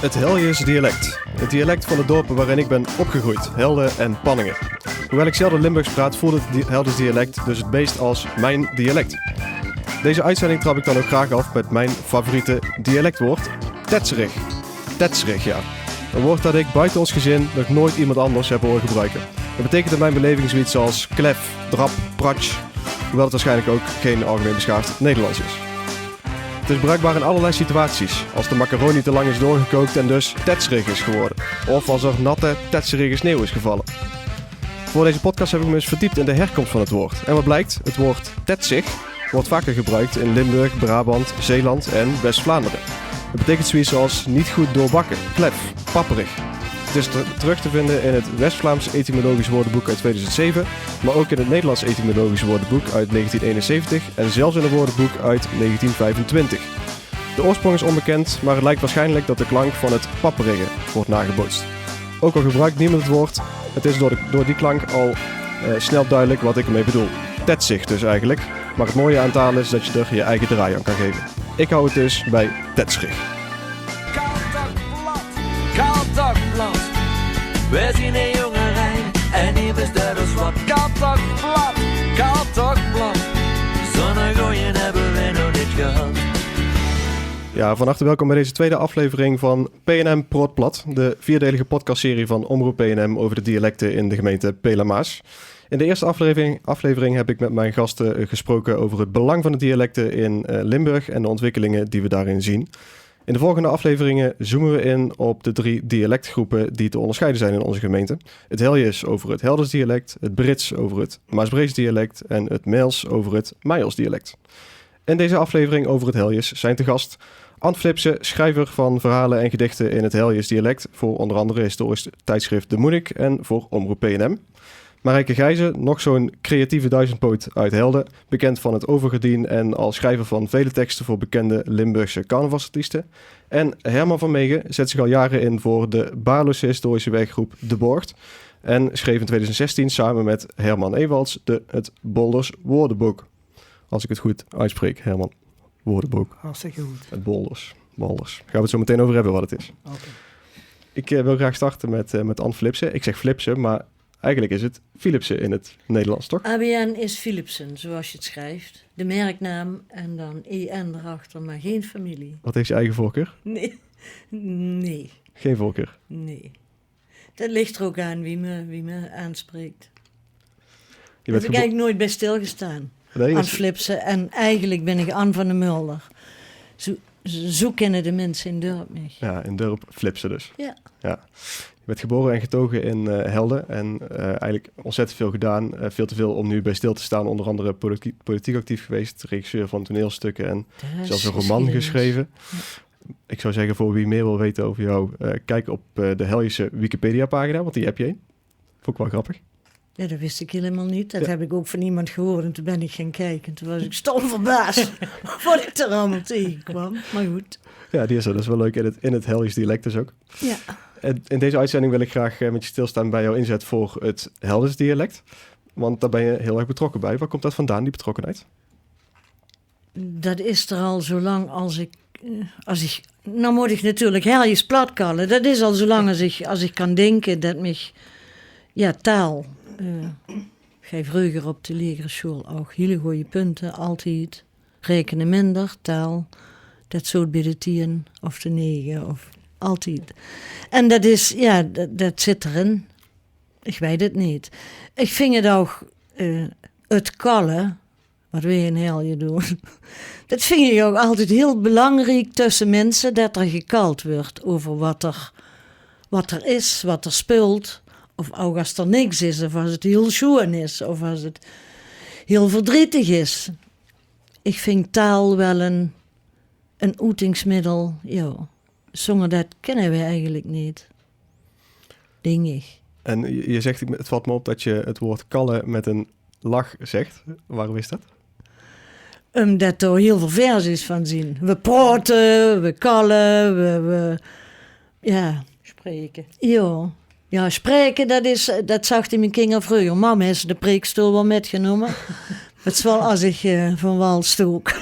Het Heljes dialect. Het dialect van de dorpen waarin ik ben opgegroeid, Helden en Panningen. Hoewel ik zelden Limburgs praat, voelt het Heldens dialect dus het meest als mijn dialect. Deze uitzending trap ik dan ook graag af met mijn favoriete dialectwoord, tetserig. Tetserig, ja. Een woord dat ik buiten ons gezin nog nooit iemand anders heb horen gebruiken. Het betekent in mijn beleving zoiets als klef, drap, pratsch, hoewel het waarschijnlijk ook geen algemeen beschaafd Nederlands is. Het is bruikbaar in allerlei situaties, als de macaroni te lang is doorgekookt en dus tetserig is geworden. Of als er natte, tetserige sneeuw is gevallen. Voor deze podcast heb ik me eens verdiept in de herkomst van het woord. En wat blijkt, het woord tetsig wordt vaker gebruikt in Limburg, Brabant, Zeeland en West-Vlaanderen. Het betekent zoiets als niet goed doorbakken, klef, papperig. Het is terug te vinden in het West-Vlaams etymologisch woordenboek uit 2007, maar ook in het Nederlands etymologisch woordenboek uit 1971 en zelfs in een woordenboek uit 1925. De oorsprong is onbekend, maar het lijkt waarschijnlijk dat de klank van het papperige wordt nagebootst. Ook al gebruikt niemand het woord, het is door die klank al snel duidelijk wat ik ermee bedoel. Tetsig dus eigenlijk, maar het mooie aan taal is dat je er je eigen draai aan kan geven. Ik hou het dus bij tetserig. Kaltakblad, we zien een jonge rij en hier bestaat dus wat. Kaltakblad, zonnegooien hebben we nog niet gehad. Ja, van harte welkom bij deze tweede aflevering van PNM Prootplat, de vierdelige podcastserie van Omroep PNM over de dialecten in de gemeente Pela-Maas. In de eerste aflevering heb ik met mijn gasten gesproken over het belang van de dialecten in Limburg en de ontwikkelingen die we daarin zien. In de volgende afleveringen zoomen we in op de 3 dialectgroepen die te onderscheiden zijn in onze gemeente. Het Heljes over het Helders dialect, het Brits over het Maasbrees dialect en het Mails over het Majels dialect. In deze aflevering over het Heljes zijn te gast Ann Flipse, schrijver van verhalen en gedichten in het Heljes dialect voor onder andere historisch tijdschrift De Munnik en voor Omroep PNM. Marijke Gijzen, nog zo'n creatieve duizendpoot uit Helden, bekend van het Overgedien en als schrijver van vele teksten voor bekende Limburgse carnavalsartiesten. En Herman van Meegen zet zich al jaren in voor de Baarlosse historische werkgroep De Borgt en schreef in 2016 samen met Herman Ewalds het Bolders Woordenboek. Als ik het goed uitspreek, Herman. Woordenboek. Hartstikke goed. Het Bolders. Gaan we het zo meteen over hebben wat het is. Okay. Ik wil graag starten met Ann Flipse. Ik zeg Flipse, maar eigenlijk is het Philipsen in het Nederlands, toch? ABN is Philipsen, zoals je het schrijft. De merknaam en dan EN erachter, maar geen familie. Wat heeft je eigen voorkeur? Nee. Geen voorkeur? Nee. Dat ligt er ook aan wie me aanspreekt. Daar heb ik eigenlijk nooit bij stilgestaan. Nee, Ann Flipsen en eigenlijk ben ik Ann van der Mulder. Zo kennen de mensen in Durp mij. Ja, in Durp Flipsen dus. Ja. Je bent geboren en getogen in Helden en eigenlijk ontzettend veel gedaan. Veel te veel om nu bij stil te staan. Onder andere politiek actief geweest, regisseur van toneelstukken en zelfs een roman geschreven. Ja. Ik zou zeggen, voor wie meer wil weten over jou, kijk op de Heljesche Wikipedia-pagina, want die heb je een. Vond ik wel grappig. Ja, dat wist ik helemaal niet. Dat heb ik ook van iemand gehoord en toen ben ik gaan kijken. Toen was ik stom verbaasd wat ik er allemaal tegenkwam. Maar goed. Ja, die is er. Dat is wel leuk in het Heljes dialect dus ook. Ja. In deze uitzending wil ik graag met je stilstaan bij jouw inzet voor het Helders dialect. Want daar ben je heel erg betrokken bij. Waar komt dat vandaan, die betrokkenheid? Dat is er al zo lang als ik... Nou moet ik natuurlijk Heljes platkallen. Dat is al zo lang als ik kan denken dat mij... Ja, taal... Gij vroeger op de lagere school ook hele goede punten, altijd. Rekenen minder, taal, dat soort bij de 10 of de 9 of altijd. En dat is, ja, dat zit erin. Ik weet het niet. Ik vind het ook, het kallen, wat wij in Helje doen, dat vind ik ook altijd heel belangrijk tussen mensen, dat er gekald wordt over wat er is, wat er speelt. Of ook als er niks is, of als het heel schoon is, of als het heel verdrietig is. Ik vind taal wel een uitingsmiddel. Ja, zonder dat kennen we eigenlijk niet. Denk ik. En je zegt, het valt me op dat je het woord kallen met een lach zegt. Waarom is dat? Omdat er heel veel versies van zien. We praten, we kallen, we ja. Spreken. Ja, spreken, dat zag hij mijn kinderen vroeger. Mama heeft de preekstoel wel metgenomen. Het is wel als ik van wal stook.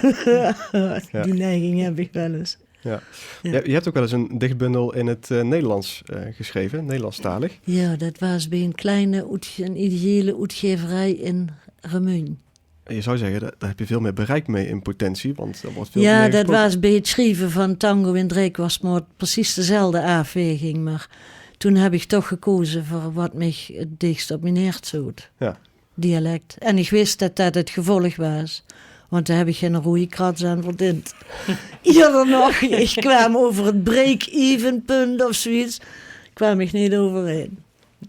Die neiging heb ik wel eens. Ja. Ja. Je hebt ook wel eens een dichtbundel in het Nederlands geschreven, Nederlandstalig. Ja, dat was bij een ideële uitgeverij in Remuin. Je zou zeggen, daar heb je veel meer bereik mee in potentie, want er wordt veel Ja, meer dat gesproken. was bij het schrijven van Tango in Dreekwastmoord precies dezelfde afweging. Maar toen heb ik toch gekozen voor wat mij het dichtst op mijn hart zoet. Ja. Dialect. En ik wist dat dat het gevolg was. Want daar heb ik geen roeikrats aan verdiend. Eerder nog, ik kwam over het break-even punt of zoiets. Kwam ik niet overheen.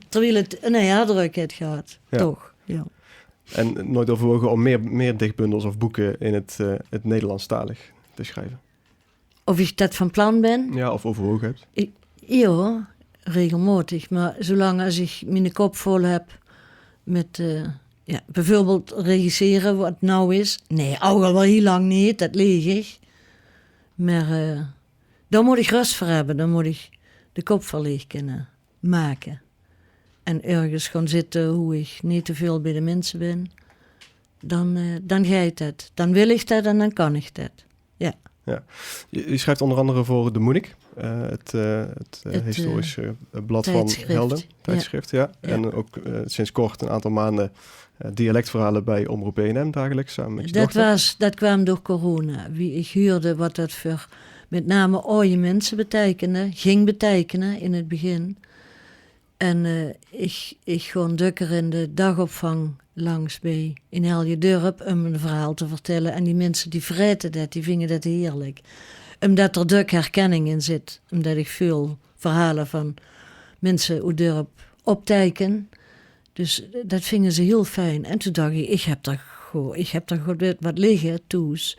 Terwijl het een nadruk heeft gehad. Ja. Toch, ja. En nooit overwogen om meer dichtbundels of boeken in het Nederlandstalig te schrijven. Of ik dat van plan ben? Ja, of overwogen hebt. Ja, regelmatig. Maar zolang als ik mijn kop vol heb met bijvoorbeeld regisseren, wat nou is. Nee, al wel heel lang niet, dat leeg ik. Maar daar moet ik rust voor hebben. Dan moet ik de kop voor leeg kunnen maken. En ergens gaan zitten hoe ik niet te veel bij de mensen ben. Dan gaat het. Dan wil ik dat en dan kan ik dat. Ja. Je schrijft onder andere voor De Munnik, het historische blad tijdschrift. van Helden, tijdschrift. Ja. Ja. En ook sinds kort, een aantal maanden, dialectverhalen bij Omroep BNM dagelijks, samen met je dochter. Dat kwam door corona. Wie ik huurde wat dat voor met name oude mensen ging betekenen in het begin. En ik gewoon dukker in de dagopvang langs bij in Helje Dorp om een verhaal te vertellen. En die mensen die vreten dat, die vingen dat heerlijk. Omdat er duk herkenning in zit. Omdat ik veel verhalen van mensen uit dorp opteken. Dus dat vingen ze heel fijn. En toen dacht ik heb daar goed wat liggen, toes.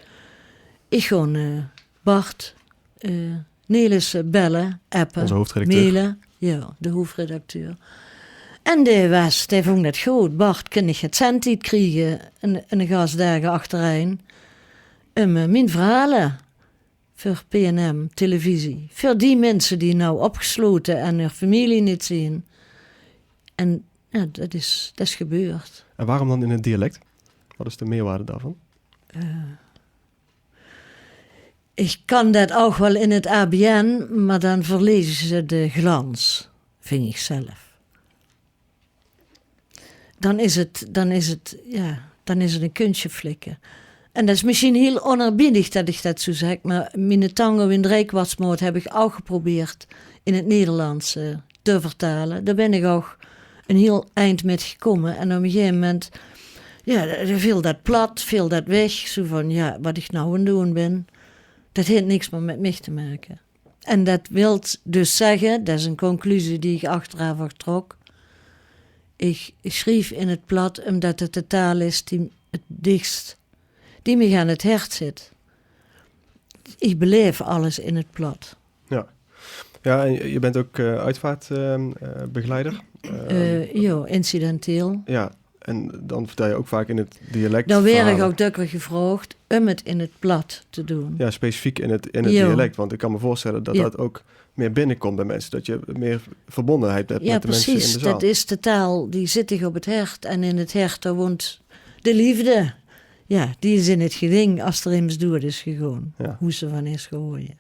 Ik gewoon Bart, Nelis bellen, appen, Onze hoofdredacteur. mailen. Ja, de hoofdredacteur. En die vond het goed. Bart, kan ik het centiet krijgen? En een gastdagen achterin. Mijn verhalen voor PNM, televisie. Voor die mensen die nou opgesloten en hun familie niet zien. En ja, dat is gebeurd. En waarom dan in het dialect? Wat is de meerwaarde daarvan? Ik kan dat ook wel in het ABN, maar dan verliezen ze de glans, vind ik zelf. Dan is het een kunstje flikken. En dat is misschien heel onerbiedig dat ik dat zo zeg, maar mijn Tango in Dreekwastmoord heb ik ook geprobeerd in het Nederlands te vertalen. Daar ben ik ook een heel eind met gekomen. En op een gegeven moment, viel dat plat, viel dat weg. Zo van, ja, wat ik nou aan het doen ben, dat heeft niks meer met mij te maken. En dat wil dus zeggen, dat is een conclusie die ik achteraf trok. Ik schreef in het plat omdat het de taal is die het dichtst, die me aan het hart zit. Ik beleef alles in het plat. Ja, en je bent ook uitvaartbegeleider. Ja, incidenteel. Ja, en dan vertel je ook vaak in het dialect. Dan werd ik verhalen. ook dukker gevraagd om het in het plat te doen. Ja, specifiek in het Jo. dialect. Want ik kan me voorstellen dat Ja. dat ook meer binnenkomt bij mensen. Dat je meer verbondenheid hebt Ja, met de mensen in precies. de zaal. Dat is de taal die zit op het hart. En in het hart daar woont de liefde. Ja, die is in het geding als er immers dood is gegaan. Ja. Hoe ze van is gegooid.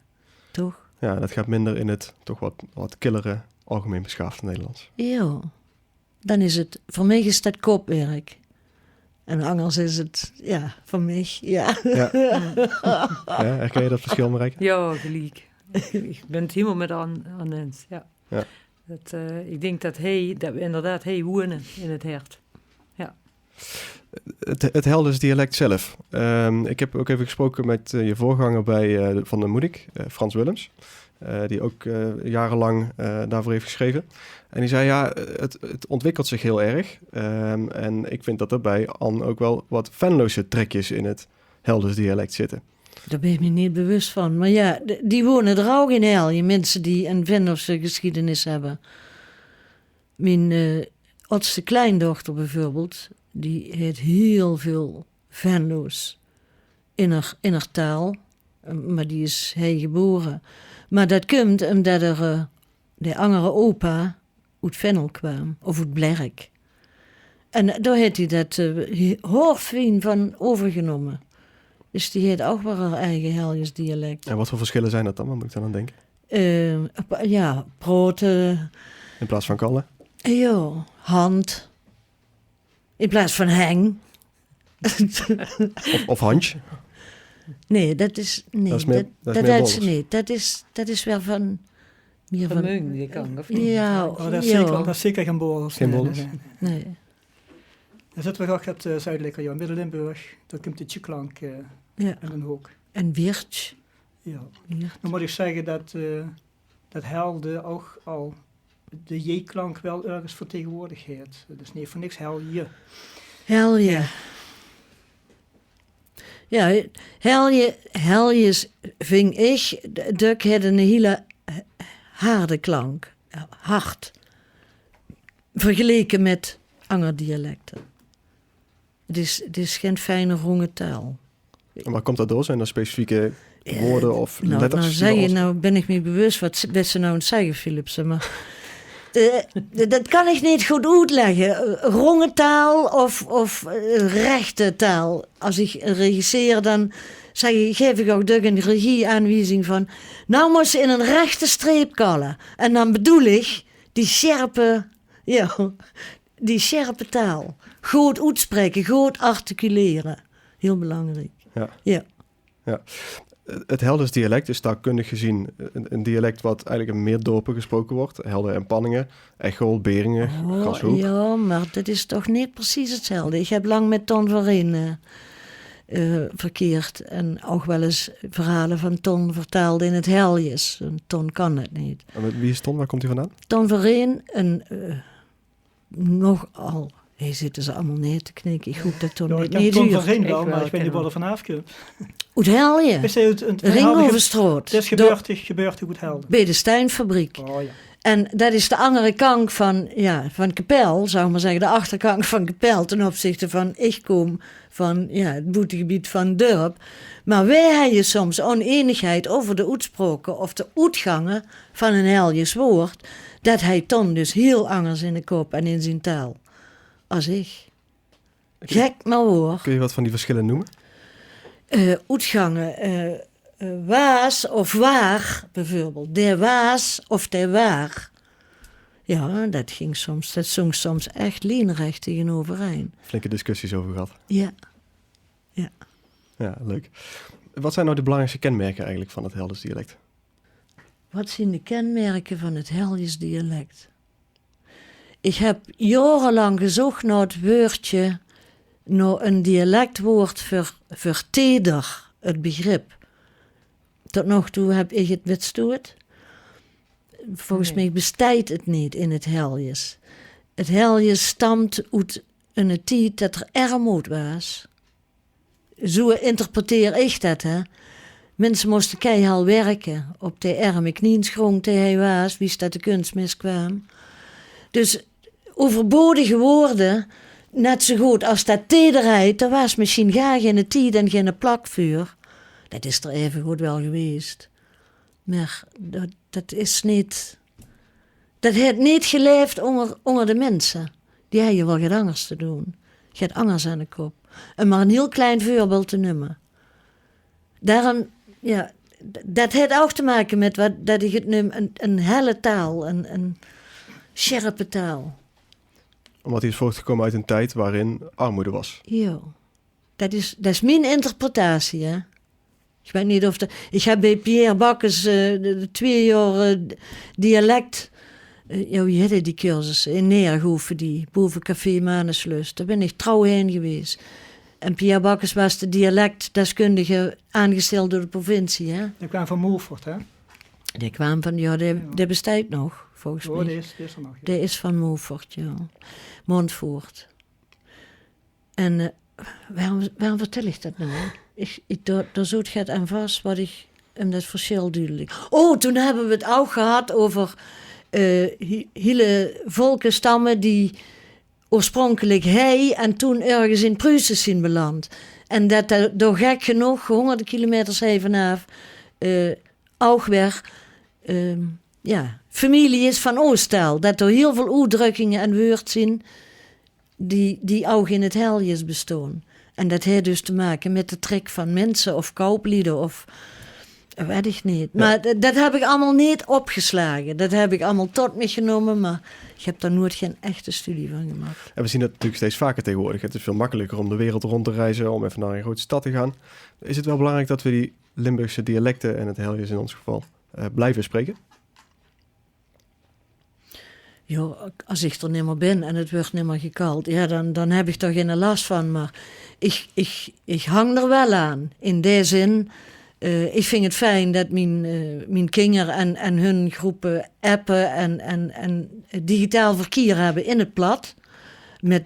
Toch? Ja, dat gaat minder in het toch wat killere, algemeen beschaafde Nederlands. Ja. Dan is het, voor mij is dat kopwerk. En anders is het, ja, voor mij, ja. Ja. Ja, herken je dat verschil, Marijke? Ja, gelijk. Ik ben het helemaal met aan eens. Ja. Ja. Ik denk dat we inderdaad wonen in het hart. Het Helders dialect zelf. Ik heb ook even gesproken met je voorganger bij Van de Munnik, Frans Willems. Die ook jarenlang daarvoor heeft geschreven. En die zei, ja, het ontwikkelt zich heel erg. En ik vind dat er bij Anne ook wel wat Venlose trekjes in het Helders dialect zitten. Daar ben ik me niet bewust van. Maar ja, die wonen er ook in Helje. Mensen die een Venlose geschiedenis hebben. Mijn oudste kleindochter bijvoorbeeld, die heeft heel veel Venlo's in haar taal. Maar die is hij geboren. Maar dat komt omdat er de andere opa uit Venlo kwam. Of uit Blerk. En daar heeft hij dat hoorfijn van overgenomen. Dus die heeft ook wel haar eigen Heljes dialect. En wat voor verschillen zijn dat dan? Wat moet ik dan aan denken? Ja, broten. In plaats van kallen? Ja, hand. In plaats van heng. Of handje? Nee, dat is... Nee, Dat is meer Bollers. nee, dat is wel van... Meer van... Vermeung, die kan, of niet? Ja, Oh, dat, is ja. zeker, dat is zeker geen Bollers. Geen Bollers? Nee. Dan zitten we ook het zuidelijke, ja, Midden-Limburg. Dan komt die tje-klank Ja. in een hoek. En Wirtsch. Ja. Wiert. Dan moet ik zeggen dat Helde ook al de J-klank wel ergens vertegenwoordigd heeft. Dus nee, voor niks Helje. Helje. Ja, Heljes vind ik, dat had een hele harde klank. Hard. Vergeleken met andere dialecten. Het is geen fijne ronge taal. En waar komt dat door? Zijn er specifieke woorden of letters? Nou, zeg je, nou ben ik me bewust wat ze nou aan het zeggen, Philipsen, maar... dat kan ik niet goed uitleggen. Rongetaal of rechte taal. Als ik regisseer, dan geef ik ook een regieaanwijzing van... Nou moet ze in een rechte streep kallen. En dan bedoel ik die scherpe taal. Goed uitspreken, goed articuleren. Heel belangrijk. Ja. Het Helders dialect is taalkundig gezien een dialect wat eigenlijk in meer dorpen gesproken wordt. Helder en Panningen, Echel, Beringen, Grashoek. Ja, maar dat is toch niet precies hetzelfde. Ik heb lang met Ton Vereen verkeerd. En ook wel eens verhalen van Ton verteld in het Heljes. Ton kan het niet. En wie is Ton? Waar komt hij vandaan? Ton Vereen, nogal... Hier zitten ze allemaal neer te knikken. Ik hoop dat Ton Ja, niet ik ken Ton duurt. van Rijn wel, Ik maar wel, ik weet niet ken waar er vanaf komt. Uit Helje. Is hij een Ringoverstraat. Het is gebeurd goed Helden. Bij de Stijnfabriek. Oh ja. En dat is de andere kant van Kapel, zou ik maar zeggen, de achterkant van Kapel ten opzichte van ik kom van het boetegebied van Dorp. Maar wij hebben soms oneenigheid over de uitspraken of de uitgangen van een Heljes woord, dat hij ton dus heel anders in de kop en in zijn taal als ik. Gek maar hoor. Kun je wat van die verschillen noemen? Uitgangen, waas of waar, bijvoorbeeld. Der waas of der waar. Ja, dat zong soms echt lijnrecht tegenovereen. Flinke discussies over gehad. Ja. Ja, leuk. Wat zijn nou de belangrijkste kenmerken eigenlijk van het Helders dialect? Wat zijn de kenmerken van het Heljes dialect? Ik heb jarenlang gezocht naar het woordje, naar een dialectwoord voor teder, het begrip. Tot nog toe heb ik het wetstoot. Volgens mij bestaat het niet in het Heljes. Het Heljes stamt uit een tijd dat er armoed was. Zo interpreteer ik dat, hè. Mensen moesten keihard werken op de arme kniensgrond die hij was, wie dat de kunstmis kwam. Dus overbodige woorden, net zo goed als dat tederheid, er was misschien geen tijd en geen plakvuur. Dat is er even goed wel geweest. Maar dat is niet... Dat heeft niet geleefd onder de mensen. Die hebben wel wat anders te doen. Je hebt angers aan de kop. En maar een heel klein voorbeeld te noemen. Daarom, dat heeft ook te maken met dat ik het noem een helle taal, een scherpe taal. Omdat hij is voortgekomen uit een tijd waarin armoede was. Ja, dat is mijn interpretatie, hè. Ik weet niet of ik heb bij Pierre Bakkes 2 jaar dialect... wie heette die cursus? In Neerhoeven, die boven Café Maneslust. Daar ben ik trouw heen geweest. En Pierre Bakkes was de dialectdeskundige aangesteld door de provincie, hè. Die kwam van Moerfort, hè? Die kwam van, die bestaat nog, volgens mij. Die is er nog. Die is van Moerfort, ja. Montvoort. En waarom vertel ik dat nou? Daar zoet gaat aan vast wat ik hem dat verschil duidelijk. Oh, toen hebben we het ook gehad over hele volkenstammen die oorspronkelijk en toen ergens in Pruisen zijn beland. En dat er door gek genoeg, honderden kilometers heen vanaf, ook weer familie is van Oosttaal. Dat er heel veel uitdrukkingen en woorden zijn die ook in het Heljes bestaan. En dat heeft dus te maken met de trek van mensen of kooplieden of weet ik niet. Ja. Maar dat heb ik allemaal niet opgeslagen. Dat heb ik allemaal tot me genomen, maar ik heb daar nooit geen echte studie van gemaakt. En we zien dat natuurlijk steeds vaker tegenwoordig. Het is veel makkelijker om de wereld rond te reizen, om even naar een grote stad te gaan. Is het wel belangrijk dat we die Limburgse dialecten, en het Heljes in ons geval, blijven spreken? Ja, als ik er niet meer ben en het wordt niet meer gekald, ja, dan heb ik er geen last van. Maar ik hang er wel aan. In die zin, ik vind het fijn dat mijn kinderen en hun groepen appen en digitaal verkeer hebben in het plat. Met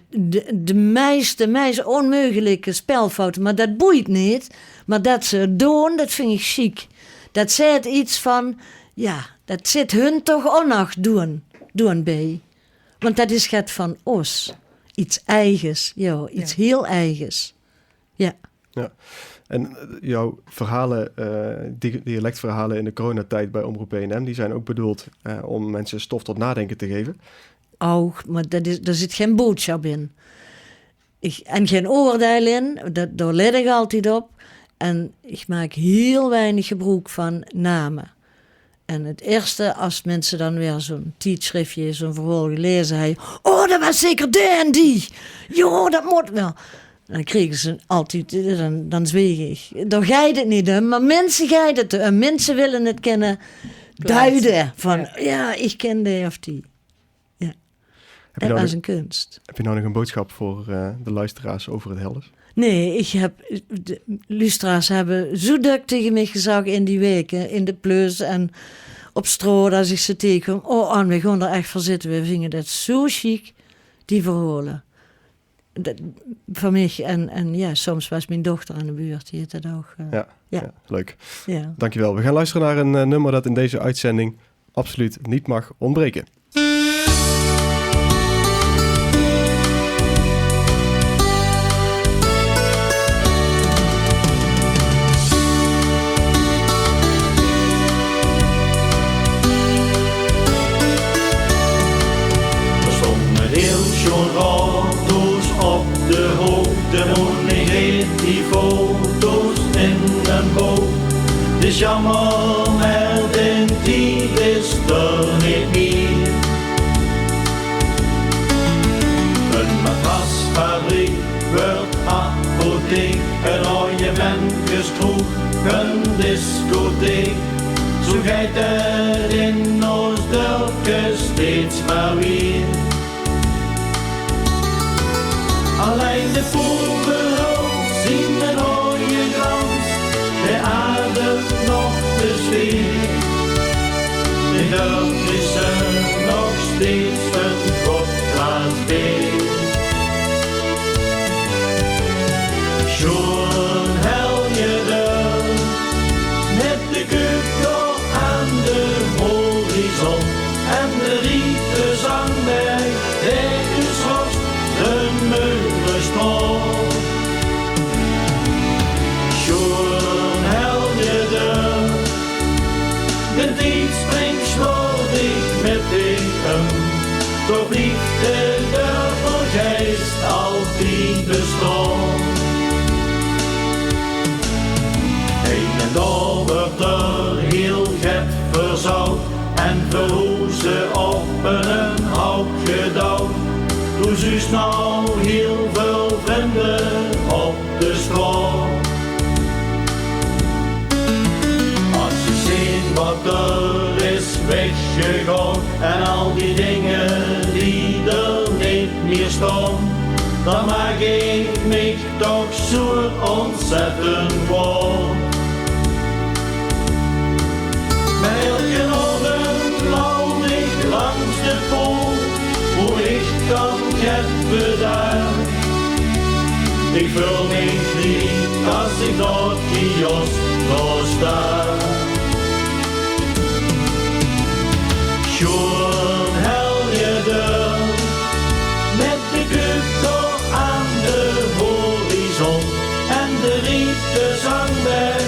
de meeste onmogelijke spelfouten. Maar dat boeit niet. Maar dat ze het doen, dat vind ik chic. Dat zegt iets van, ja, dat zit hun toch onnacht doen bij. Want dat is het van ons. Iets eigens, ja, iets heel eigens. Ja. Ja. En jouw verhalen, dialectverhalen in de coronatijd bij Omroep BNM, die zijn ook bedoeld om mensen stof tot nadenken te geven. Ook, maar daar zit geen boodschap in. En geen oordeel in, daar let ik altijd op. En ik maak heel weinig gebruik van namen. En het eerste, als mensen dan weer zo'n tijdschriftje, zo'n verhaal gelezen hebben. Oh, dat was zeker die en die. Jo, dat moet wel. Dan kregen ze altijd, dan zweeg ik. Daar gaat het niet om, maar mensen gaat het om. Mensen willen het kennen duiden. Van, ja, ik ken die of die. Ja. Dat was een kunst. Heb je nou nog een boodschap voor de luisteraars over het Heldes? Nee, de luisteraars hebben zo druk tegen mij gezegd in die weken, in de plus en op straat als ik ze tegenkom. Oh, Anne, we gaan er echt voor zitten. We vinden dat zo chic, die verhalen. Van mij en ja, soms was mijn dochter aan de buurt, die het dat ook. Ja, leuk. Ja. Dankjewel. We gaan luisteren naar een nummer dat in deze uitzending absoluut niet mag ontbreken. Het is jammer, maar de tijd is er niet meer. Een matrasfabriek wordt apotheek, een ooiementjeskroeg, een discotheek. Zo gaat het in ons dorpje steeds maar weer. Alleen de vogelhoofd zien een mooie glans. De aarde nog de sfeer. De dorp is er nog steeds een godglaas beer. Schoon hel je er met de keuken aan de horizon en de rieten zang bij de schrost de meulenstrom. De tijd springt slordig met tegen, toch blijft de dorpelgeest altijd bestaan. Heen en door wordt er heel get verzouwd en verhoezen op een hout gedouwd. Doe zus nou heel veel vrienden op de straat. Wat er is weggegaan en al die dingen die er niet meer staan, dan maak ik me toch zo ontzettend warm. Met elke ochtend loop ik langs de poort, hoe ik kan get bedaard. Ik voel me niet als ik door het kiosk nog sta. Schoon hel je er met de keuken aan de horizon en de rieten zang bij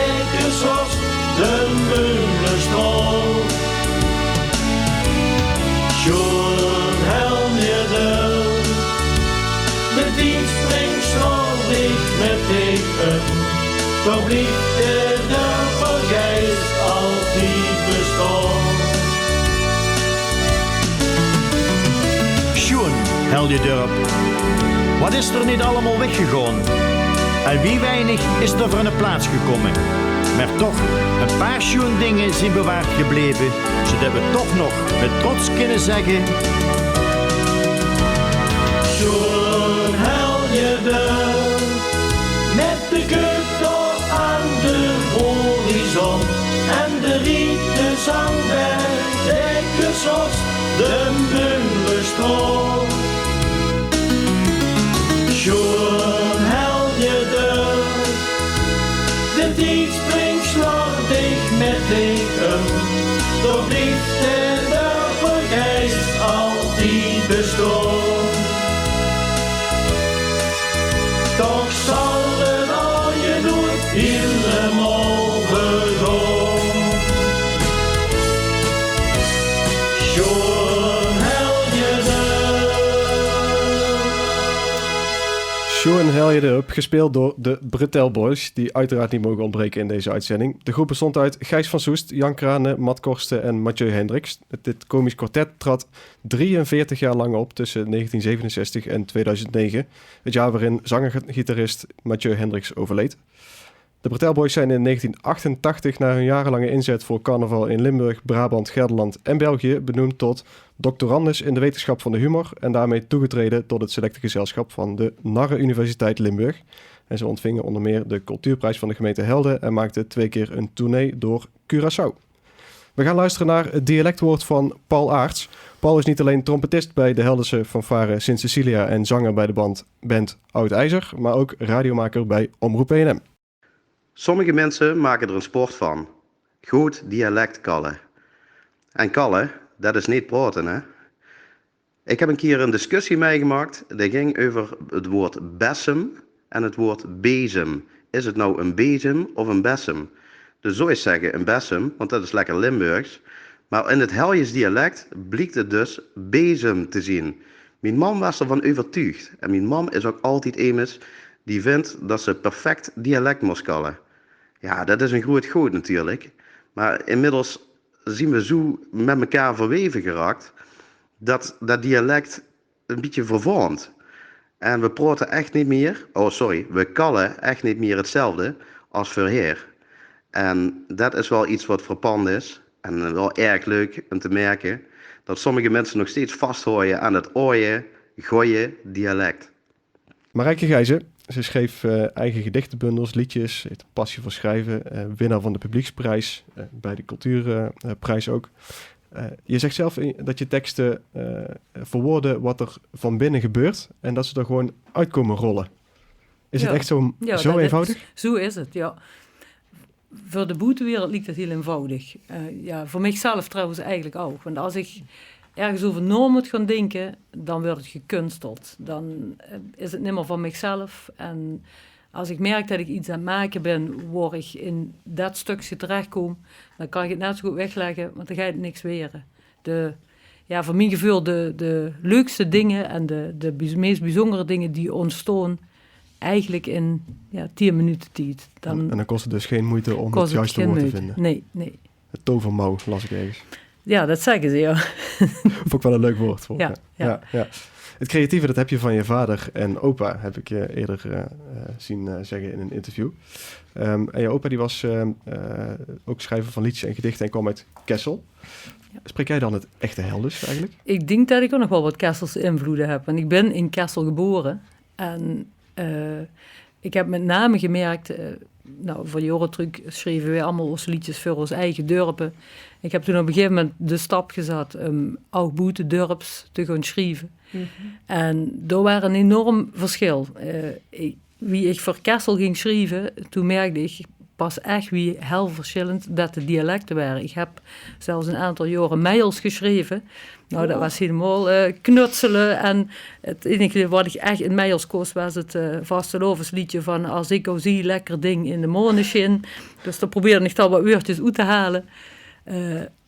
Ekensros, de Meulenstrom. Schoon hel je er, de dienst springt slordig Toch liefde de vergeest altijd bestond. Sjoen, Heljedorp, wat is er niet allemaal weggegaan? En wie weinig is er voor een plaats gekomen? Maar toch, een paar schoon dingen zijn bewaard gebleven, zodat we toch nog met trots kunnen zeggen: Schoon Heljedorp, met de kut tot aan de horizon en de rieten zangberg, de gezocht, de Meulenstrom. Schoon Heljedorp, de tijd springt slordig met tegen, toch liefde de vergeest altijd bestond. Toch zal het al je doet helemaal vergaan. Schoon Sjoen Heljedorp, gespeeld door de Bretel Boys, die uiteraard niet mogen ontbreken in deze uitzending. De groep bestond uit Gijs van Soest, Jan Krane, Matt Korsten en Mathieu Hendricks. Dit komisch kwartet trad 43 jaar lang op tussen 1967 en 2009, het jaar waarin zanger-gitarist Mathieu Hendricks overleed. De Bretel Boys zijn in 1988 na hun jarenlange inzet voor carnaval in Limburg, Brabant, Gelderland en België benoemd tot doctorandus in de wetenschap van de humor en daarmee toegetreden tot het selecte gezelschap van de Narre Universiteit Limburg. En ze ontvingen onder meer de cultuurprijs van de gemeente Helden en maakten 2 keer een tournee door Curaçao. We gaan luisteren naar het dialectwoord van Paul Aarts. Paul is niet alleen trompetist bij de Heldense fanfare Sint Cecilia en zanger bij de band Oud IJzer, maar ook radiomaker bij Omroep ENM. Sommige mensen maken er een sport van. Goed dialect kallen. En kallen, dat is niet praten, hè. Ik heb een keer een discussie meegemaakt. Die ging over het woord bessem en het woord bezem. Is het nou een bezem of een bessem? Dus zou je zeggen een bessem, want dat is lekker Limburgs. Maar in het Heljes dialect blijkt het dus bezem te zien. Mijn man was ervan overtuigd. En mijn man is ook altijd iemand die vindt dat ze perfect dialect moest kallen. Ja, dat is een groot goed natuurlijk. Maar inmiddels zien we zo met elkaar verweven geraakt dat dat dialect een beetje vervormt. En we praten echt niet meer, we kallen echt niet meer hetzelfde als voorheer. En dat is wel iets wat frappant is en wel erg leuk om te merken, dat sommige mensen nog steeds vasthouden aan het oude, gooie dialect. Marijke Gijzen, ze schreef eigen gedichtenbundels, liedjes, heeft een passie voor schrijven, winnaar van de publieksprijs, bij de cultuurprijs ook. Je zegt zelf dat je teksten verwoorden wat er van binnen gebeurt en dat ze er gewoon uitkomen rollen. Is het echt zo eenvoudig? Zo is het, ja. Voor de buitenwereld lijkt het heel eenvoudig. Voor mijzelf trouwens eigenlijk ook. Want als ik ergens over na moet gaan denken, dan wordt het gekunsteld. Dan is het niet meer van mijzelf. En als ik merk dat ik iets aan het maken ben, waar ik in dat stukje terechtkom, dan kan ik het net zo goed wegleggen, want dan ga je het niks weren. Voor mijn gevoel de leukste dingen en de meest bijzondere dingen die ontstaan, eigenlijk in 10 minuten tijd. En dan kost het dus geen moeite om het juiste woord te vinden? Nee. Het tovermouw las ik ergens. Ja, dat zeggen ze, ja. Vond ik wel een leuk woord. Ja. Het creatieve, dat heb je van je vader en opa, heb ik je eerder zien zeggen in een interview. En je opa die was ook schrijver van liedjes en gedichten en kwam uit Kessel. Ja. Spreek jij dan het echte Helders eigenlijk? Ik denk dat ik ook nog wel wat Kesselse invloeden heb. Want ik ben in Kessel geboren. En ik heb met name gemerkt, voor jaren terug schreven wij allemaal onze liedjes voor onze eigen dorpen. Ik heb toen op een gegeven moment de stap gezet om ook buiten dorps te gaan schrijven. Mm-hmm. En daar was een enorm verschil. Wie ik voor Kessel ging schrijven, toen merkte ik pas echt wie heel verschillend dat de dialecten waren. Ik heb zelfs een aantal jaren Meijels geschreven. Nou, dat was helemaal knutselen. En het enige wat ik echt in Meijels koos was het vastelovensliedje van Als ik al zie, lekker ding in de moneschin. Dus daar probeerde ik al wat uurtjes uit te halen.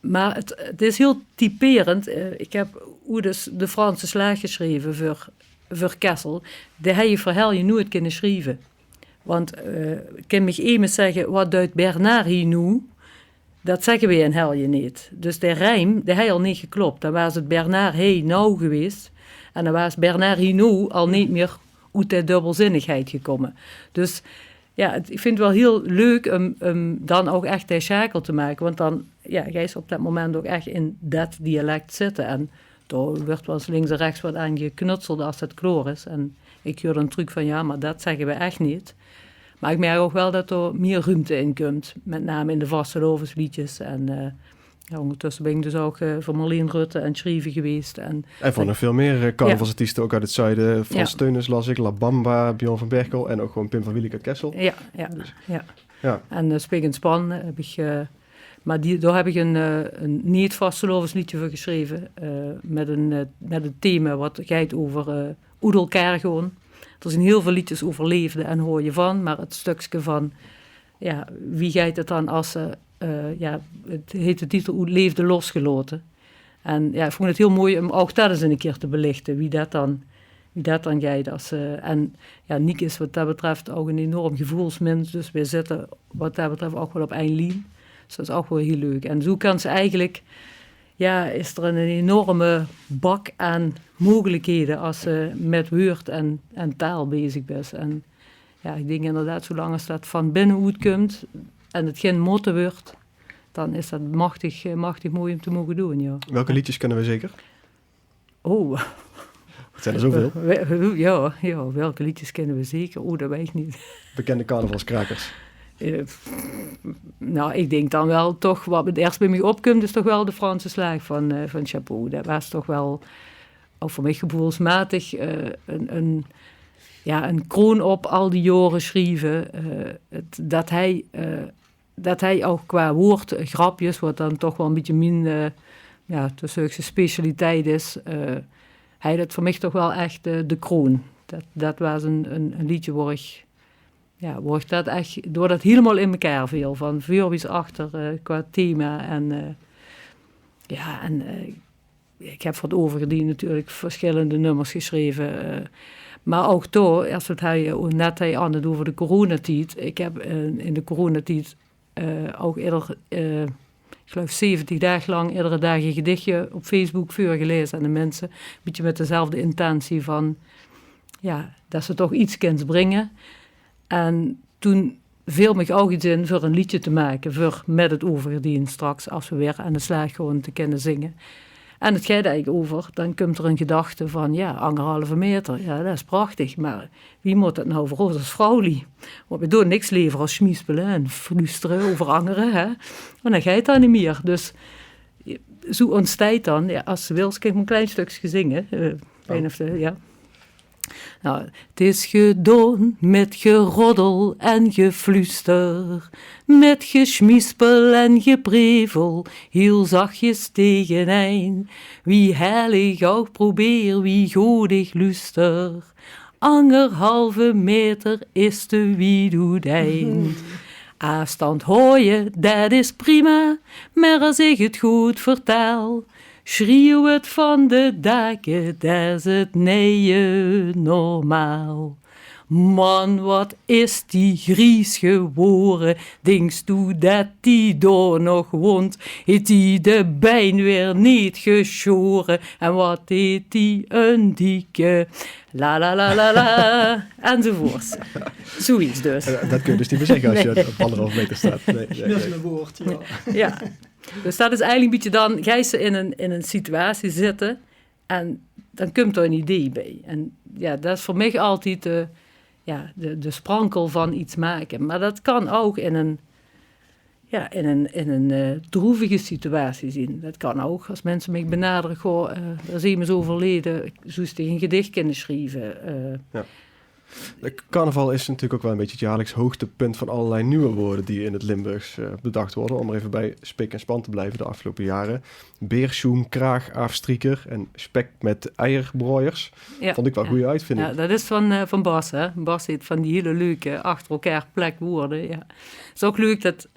Maar het is heel typerend. Ik heb dus de Franse slag geschreven voor Kessel. Die heb je verhaal je nooit kunnen schrijven. Want ik kan me even zeggen, wat duidt Bernard hier nu? Dat zeggen we in Helje niet. Dus de rijm, die hij al niet geklopt. Dan was het Bernard hey nou geweest. En dan was Bernard hier nu al niet meer uit de dubbelzinnigheid gekomen. Dus ja, ik vind het wel heel leuk om dan ook echt de schakel te maken. Want dan, ja, jij is op dat moment ook echt in dat dialect zitten. En daar wordt wel eens links en rechts wat aan geknutseld als het kloor is. En ik hoor een truc van, ja, maar dat zeggen we echt niet. Maar ik merk ook wel dat er meer ruimte in komt. Met name in de vastelovensliedjes. En ja, ondertussen ben ik dus ook voor Marleen Rutte en Schrieven geweest. En van nog veel meer carnavalsartiesten, ook uit het zuiden. Frans Ja. Teunis las ik, La Bamba, Bjorn van Berkel en ook gewoon Pim van Wielijk uit Kessel. Ja. Ja. En Spik en Span heb ik... maar daar heb ik een niet vastelovensliedje voor geschreven. Met een thema wat gaat over Oedelkaar gewoon. Er zijn heel veel liedjes over leefde en hoor je van. Maar het stukje van... Ja, wie gaat het dan als ze... het heet de titel Hoe leefde losgeloten. En ja, ik vond het heel mooi om ook dat eens een keer te belichten. Wie dat dan gaat. En ja, Niek is wat dat betreft ook een enorm gevoelsmens. Dus wij zitten wat dat betreft ook wel op één lijn. Dus dat is ook wel heel leuk. En zo kan ze eigenlijk... Ja, is er een enorme bak aan mogelijkheden als ze met woord en taal bezig is. En ja, ik denk inderdaad, zolang als dat van binnenuit komt en het geen motte wordt, dan is dat machtig mooi om te mogen doen, ja. Welke liedjes kennen we zeker? Oh. Het zijn er zoveel. Ja, welke liedjes kennen we zeker? Oh, dat weet ik niet. Bekende carnavalskrakers. Nou, ik denk dan wel toch, wat het eerst bij mij opkomt, is toch wel de Franse slag van Chapeau. Dat was toch wel, ook voor mij gevoelsmatig, een kroon op al die jaren schrijven. Dat hij ook qua woordgrapjes, wat dan toch wel een beetje min, tussen zijn specialiteit is, hij dat voor mij toch wel echt de kroon. Dat was een liedje waar ik dat echt, door dat helemaal in elkaar viel, van voor wie achter qua thema. En ik heb voor het overgediend natuurlijk verschillende nummers geschreven. Maar ook door, als het net aan het over de coronatijd. Ik heb in de coronatijd ook ik geloof 70 dagen lang, iedere dag een gedichtje op Facebook voorgelezen aan de mensen. Een beetje met dezelfde intentie van, ja, dat ze toch iets kunnen brengen. En toen viel me ook iets in voor een liedje te maken, voor met het overgediend straks, als we weer aan de slag gewoon te kunnen zingen. En het gaat eigenlijk over, dan komt er een gedachte van, ja, 1,5 meter, ja, dat is prachtig, maar wie moet dat nou voor ons als vrouwlie? Want we doen niks liever als schmiespelen en fluisteren over angeren, hè. En dan ga je dat niet meer. Dus zo ontstaat dan, ja, als ze wil, kan ik een klein stukje zingen. Ja. Nou, het is gedaan met geroddel en gefluister, met geschmispel en geprevel, heel zachtjes tegen een. Wie heilig ook probeer, wie goedig luister, 1,5 meter is de wie doet eind. Afstand hoor je, dat is prima, maar als ik het goed vertel, schreeuw het van de daken, dat is het nee normaal. Man, wat is die Gries geworden, denkst toe dat die door nog woont, heeft die de bijn weer niet geschoren, en wat heet die een dikke, la la la la la, enzovoorts. Zoiets dus. Dat kun je dus niet meer zeggen als je op 1,5 meter staat. Nee. Een woord, ja. Ja, dus dat is eigenlijk een beetje dan, ga je ze in een situatie zitten en dan komt er een idee bij. En ja, dat is voor mij altijd de sprankel van iets maken. Maar dat kan ook in een droevige situatie zien. Dat kan ook als mensen mij benaderen, goh, er zijn me zo overleden, ik zou tegen een gedicht kunnen schrijven. Ja. De carnaval is natuurlijk ook wel een beetje het jaarlijks hoogtepunt van allerlei nieuwe woorden die in het Limburgs bedacht worden. Om er even bij spik en span te blijven de afgelopen jaren. Beerschoen, kraag, afstrieker en spek met eierbroiers. Ja. Vond ik wel een goede uitvinding. Ja, dat is van Bas, hè. Bas heeft van die hele leuke achter elkaar plekwoorden. Ja. Het is ook leuk dat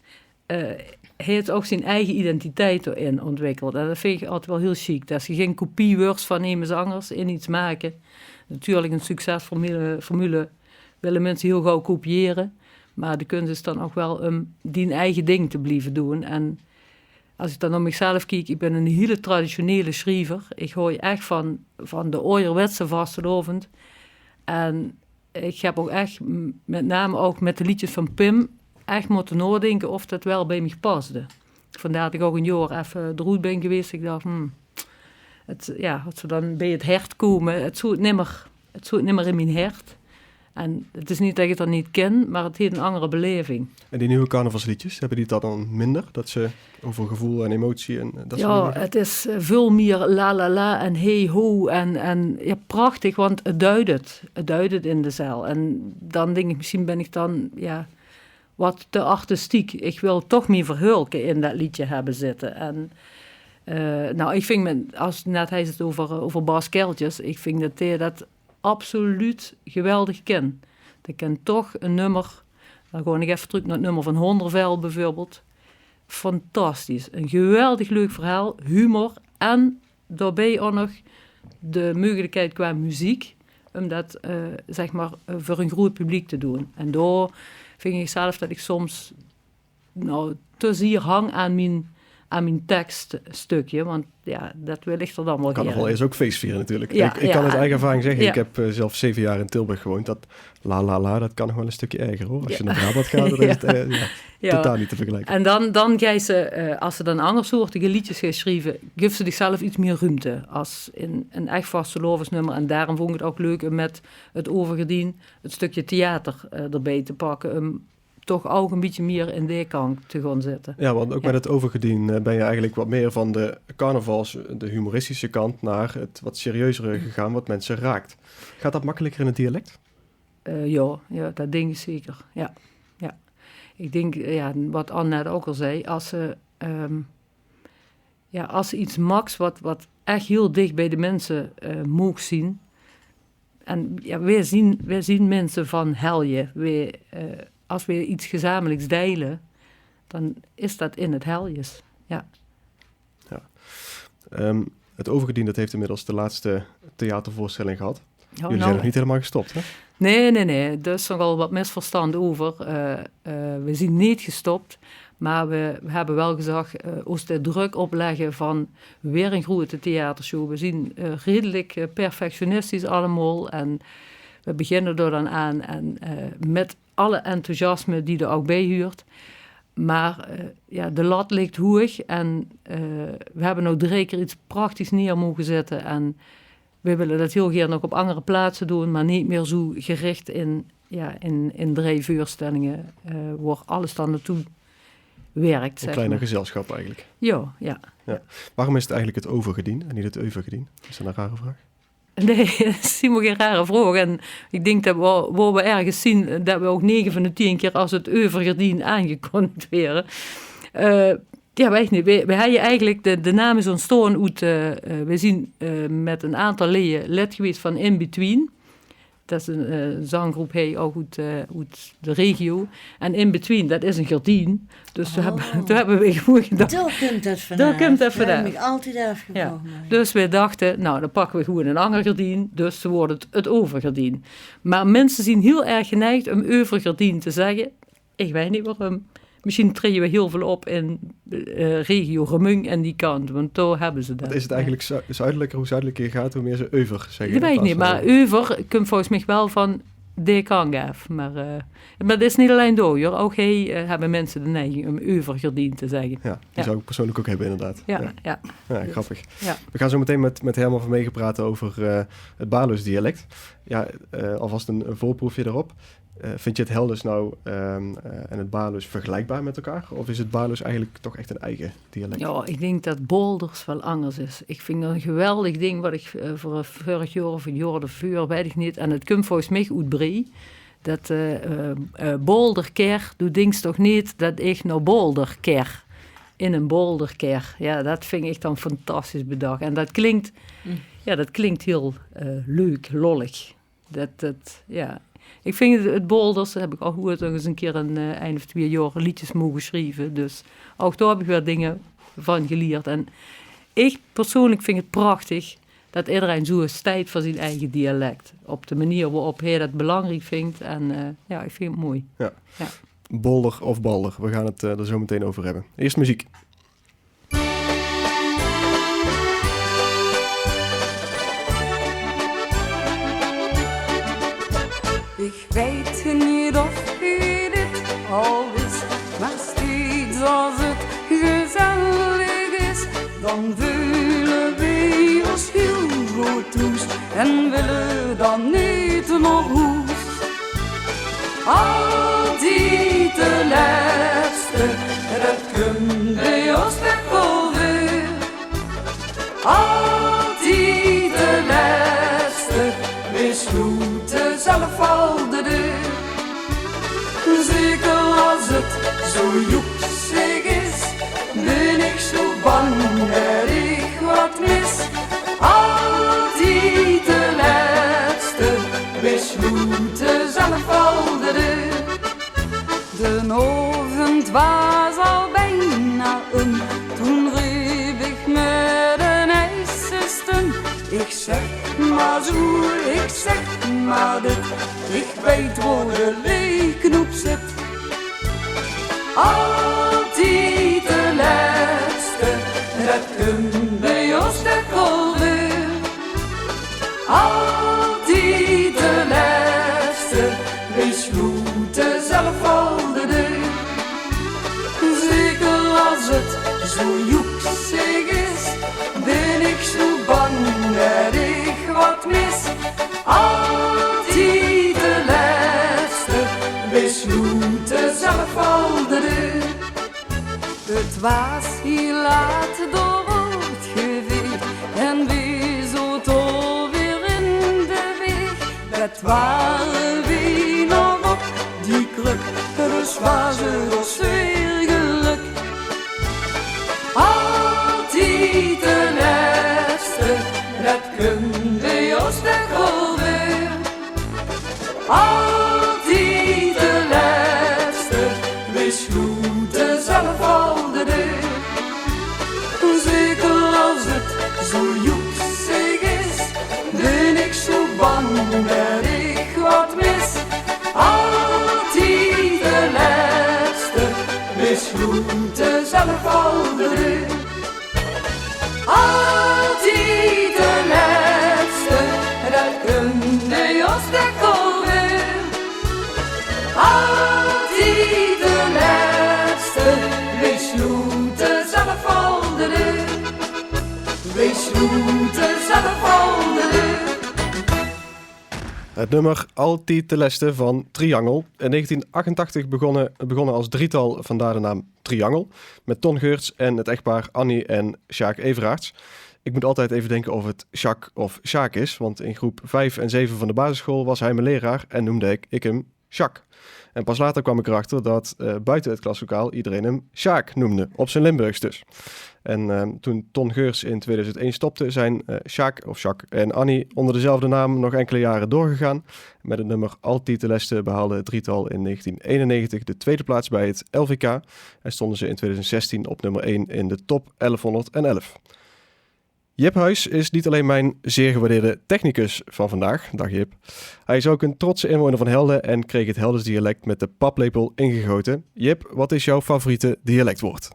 hij heeft ook zijn eigen identiteit erin ontwikkeld. En dat vind ik altijd wel heel chic. Dat ze geen kopie wordt van een zangers in iets maken. Natuurlijk een succesformule willen mensen heel gauw kopiëren. Maar de kunst is dan ook wel om die eigen ding te blijven doen. En als ik dan naar mezelf kijk, ik ben een hele traditionele schrijver. Ik hoor echt van de ouderwetse vastelovend. En ik heb ook echt, met name ook met de liedjes van Pim, echt moeten nadenken of dat wel bij me paste. Vandaar dat ik ook een jaar even de route ben geweest. Ik dacht, als we dan bij het hert komen, het zou het nimmer in mijn hert. En het is niet dat ik het dan niet ken, maar het heeft een andere beleving. En die nieuwe carnavalsliedjes, hebben die dat dan minder? Dat ze over gevoel en emotie en dat soort dingen gaan? Het is veel meer la la la en hey ho en ja, prachtig, want het duidt het. Het duidt het in de zaal. En dan denk ik, misschien ben ik dan wat te artistiek. Ik wil toch meer verhulken in dat liedje hebben zitten. En ik vind, als net hij het over Bas Keltjes, ik vind dat hij dat absoluut geweldig ken. Ik ken toch een nummer, dan ga ik even terug naar het nummer van Hondervel bijvoorbeeld. Fantastisch. Een geweldig leuk verhaal, humor en daarbij ook nog de mogelijkheid qua muziek om dat voor een groot publiek te doen. En daar vind ik zelf dat ik soms te zeer hang aan mijn tekststukje, want ja, dat wil ik er dan wel Carnaval is ook feestvieren natuurlijk. Ja, ik kan uit eigen ervaring zeggen, ja. ik heb zelf 7 jaar in Tilburg gewoond. Dat la la la, dat kan nog wel een stukje erger hoor. Als je naar Brabant gaat, dan is het totaal niet te vergelijken. En dan ga ze, als ze dan andersoortige liedjes gaan schrijven, geeft ze zichzelf iets meer ruimte als in een echt vastelovensnummer. En daarom vond ik het ook leuk om met het overgedien het stukje theater erbij te pakken, om toch ook een beetje meer in de kant te gaan zitten. Ja, want ook met het overgedien ben je eigenlijk wat meer van de carnavals, de humoristische kant, naar het wat serieuzere gegaan, wat mensen raakt. Gaat dat makkelijker in het dialect? Ja, dat denk ik zeker. Ja. Ik denk, wat Anne net ook al zei, als ze iets maakt wat echt heel dicht bij de mensen mogen zien. En ja, wij zien mensen van helje. Als we iets gezamenlijks delen, dan is dat in het heljes. Ja. Het overgedien, dat heeft inmiddels de laatste theatervoorstelling gehad. Jullie zijn nog niet helemaal gestopt, hè? Nee. Er is nogal wat misverstand over. We zijn niet gestopt, maar we hebben wel gezegd, als de druk opleggen van weer een grote theatershow. We zien redelijk perfectionistisch allemaal en we beginnen er dan aan en met alle enthousiasme die er ook bij huurt. Maar de lat ligt hoog en we hebben nou 3 keer iets prachtigs neer mogen zetten. En we willen dat heel graag nog op andere plaatsen doen, maar niet meer zo gericht in 3 voorstellingen waar alles dan naartoe werkt. Een kleiner gezelschap eigenlijk. Ja. Waarom is het eigenlijk het overgedien en niet het overgedien? Is dat een rare vraag? Nee, dat is helemaal geen rare vraag. En ik denk dat waar we ergens zien, dat we ook 9 van de 10 keer als het overgedien aangekondigd werden. Weet niet. We hebben eigenlijk, de naam is ontstaan uit, we zien met een aantal lid geweest van In Between. Dat is een zanggroep, ook uit de regio. En In Between, dat is een gardien. Dus toen hebben we gewoon gedacht... Daar komt dat vandaan. Daar komt dat vandaan. Dat heb ik altijd afgevraagd. Ja. Dus we dachten, dan pakken we gewoon een ander gardien. Dus dan wordt het overgardien. Maar mensen zijn heel erg geneigd om overgardien te zeggen. Ik weet niet waarom. Misschien treden we heel veel op in regio Remung en die kant, want daar hebben ze dat. Is het eigenlijk zuidelijker, hoe zuidelijker je gaat, hoe meer ze euver zeggen? Dat weet ik niet, maar euver komt volgens mij wel van de kant af. Maar dat is niet alleen door, hoor. Ook hebben mensen de neiging om euvergerdien te zeggen. Ja, die zou ik persoonlijk ook hebben, inderdaad. Ja, grappig. Ja. We gaan zo meteen met Herman van Meegen praten over het Baarlus-dialect. Ja, alvast een voorproefje erop. Vind je het Helders nou en het Baarlus vergelijkbaar met elkaar? Of is het Baarlus eigenlijk toch echt een eigen dialect? Ja, ik denk dat Bolders wel anders is. Ik vind dat een geweldig ding wat ik voor vorig jaar of een jaar ervoor, weet ik niet. En het komt volgens mij uit Brie. Dat Bolderker doet dings toch niet dat ik nou Bolderker in een Bolderker. Ja, dat vind ik dan fantastisch bedacht. En dat klinkt heel leuk, lollig. Ik vind het Bolders, heb ik ook nog eens een keer een 1 of 2 jaar liedjes mogen schrijven. Dus ook daar heb ik weer dingen van geleerd. En ik persoonlijk vind het prachtig dat iedereen zo stijdt voor zijn eigen dialect. Op de manier waarop hij dat belangrijk vindt. En ik vind het mooi. Ja. Ja. Bolder of balder, we gaan het er zo meteen over hebben. Eerst muziek. Ik weet niet of u dit al wist, maar steeds als het gezellig is, dan voelen we ons heel goed thuis en willen dan niet nog hoes. Altijd de laatste, dat kun bij ons weg alweer. Altijd de laatste, we sluiten zelf al de deur. Zeker als het zo joepsig is, ben ik zo bang dat ik wat mis. Altijd de laatste, we sluiten zelf al de deur. De ochtend was al bijna toen riep ik met een ijzerstem. Ik zeg maar zo, ik zeg maar dit, ik weet waar de leeknoep zit. Altijd de laatste, dat kun bij ons toch alweer. Altijd de laatste, we sluiten zelf al de deur. Zeker als het zo joepsig is, ben ik zo bang dat ik wat mis. Altijd de laatste, we sluiten zelf al de deur. Het was heel laat door het gevecht en we zo toch weer in de weg. Dat waren we nog op die kruk, dus was het ons weer geluk. Altijd de laatste, dat kun bij ons toch alweer. Altijd de laatste, we sluiten zelf al de deur. Zeker als het zo joepsig is, ben ik zo bang dat ik wat mis. Altijd de laatste, we sluiten zelf al de deur. Altijd de laatste, dat kun bij ons toch alweer. Altijd de laatste, we sluiten zelf al de deur. We sluiten zelf al de deur. Het nummer Altijd de Leste van Triangel. In 1988 begonnen als drietal, vandaar de naam Triangel. Met Ton Geurts en het echtpaar Annie en Sjaak Everaerts. Ik moet altijd even denken of het Jacques of Sjaak is. Want in groep 5 en 7 van de basisschool was hij mijn leraar en noemde ik hem Jacques. En pas later kwam ik erachter dat buiten het klaslokaal iedereen hem Sjaak noemde. Op zijn Limburgs dus. En toen Ton Geurts in 2001 stopte, zijn Sjaak of Jacques en Annie onder dezelfde naam nog enkele jaren doorgegaan. Met het nummer Altijd de Leste behaalde het drietal in 1991 de tweede plaats bij het LVK. En stonden ze in 2016 op nummer 1 in de top 1111. Jip Huis is niet alleen mijn zeer gewaardeerde technicus van vandaag. Dag Jip. Hij is ook een trotse inwoner van Helden en kreeg het Heldens dialect met de paplepel ingegoten. Jip, wat is jouw favoriete dialectwoord?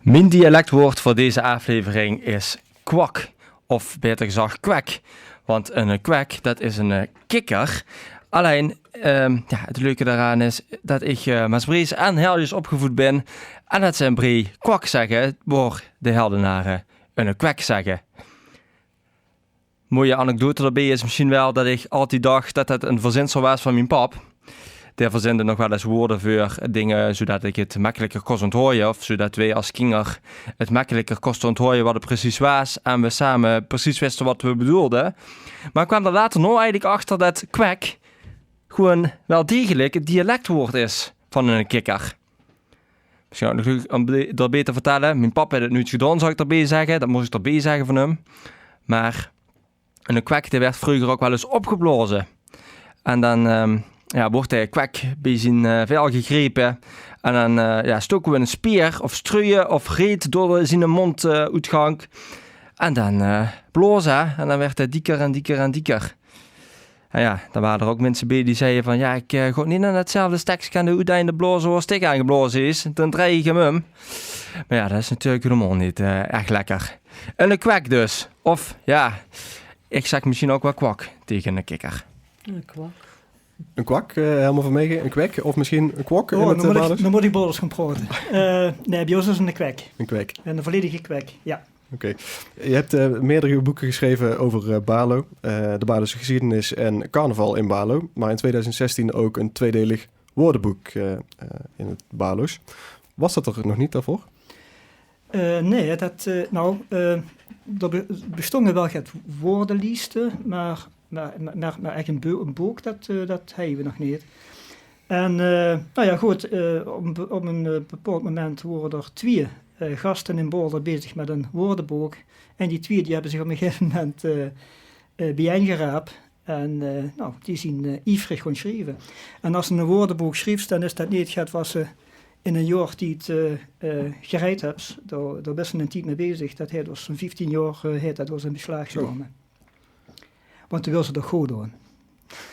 Mijn dialectwoord voor deze aflevering is kwak. Of beter gezegd kwek. Want een kwek, dat is een kikker. Alleen, het leuke daaraan is dat ik Maasbrees en Heldjes opgevoed ben. En dat ze een bree kwak zeggen, waar de Heldenaren een kwek zeggen. Mooie anekdote daarbij is misschien wel dat ik altijd dacht dat het een verzinsel was van mijn pap. Die verzinde nog wel eens woorden voor dingen zodat ik het makkelijker kon onthouden. Of zodat wij als kinder het makkelijker konden onthouden wat het precies was. En we samen precies wisten wat we bedoelden. Maar ik kwam er later nog eigenlijk achter dat kwek gewoon wel degelijk het dialectwoord is van een kikker. Misschien ook nog om daarbij te vertellen. Mijn papa had het nooit gedaan, zou ik erbij zeggen. Dat moest ik erbij zeggen van hem. Maar een kwek die werd vroeger ook wel eens opgeblazen. En dan wordt hij kwek bij zijn vel gegrepen. En dan stoken we een speer of struien of reet door zijn monduitgang. En dan blozen en dan werd het dieker en dieker en dieker. En ja, dan waren er ook mensen bij die zeiden van ja, ik ga niet naar hetzelfde stekje aan de uiteinde blozen zoals ik aangeblazen is. Dan dreig ik hem. Maar ja, dat is natuurlijk helemaal niet echt lekker. En een kwek dus. Of ja, ik zeg misschien ook wel kwak tegen een kikker. Een kwak. Een kwak, helemaal van Meegen. Een kwek of misschien een kwak in het Dan moet ik Balders gaan praten. Nee, bij ons is het een kwek. Een kwek. Een volledige kwek, ja. Oké. Je hebt meerdere boeken geschreven over Baarlo, de Baarlose geschiedenis en carnaval in Baarlo. Maar in 2016 ook een tweedelig woordenboek in het Baarloos. Was dat er nog niet daarvoor? Nee, er bestonden wel het woordenlijsten, maar echt een boek, dat hebben we nog niet. En op een bepaald moment worden er 2 gasten in Boulder bezig met een woordenboek. En die 2 die hebben zich op een gegeven moment bijeengeraapt. En die zien ivrig gaan schrijven. En als ze een woordenboek schrijft, dan is dat niet het wat ze in een jaar tijd gereid hebben. Daar best een tijd mee bezig. Dat heeft dus zo'n 15 jaar dat was in beslag genomen. Want toen wil ze dat goed doen.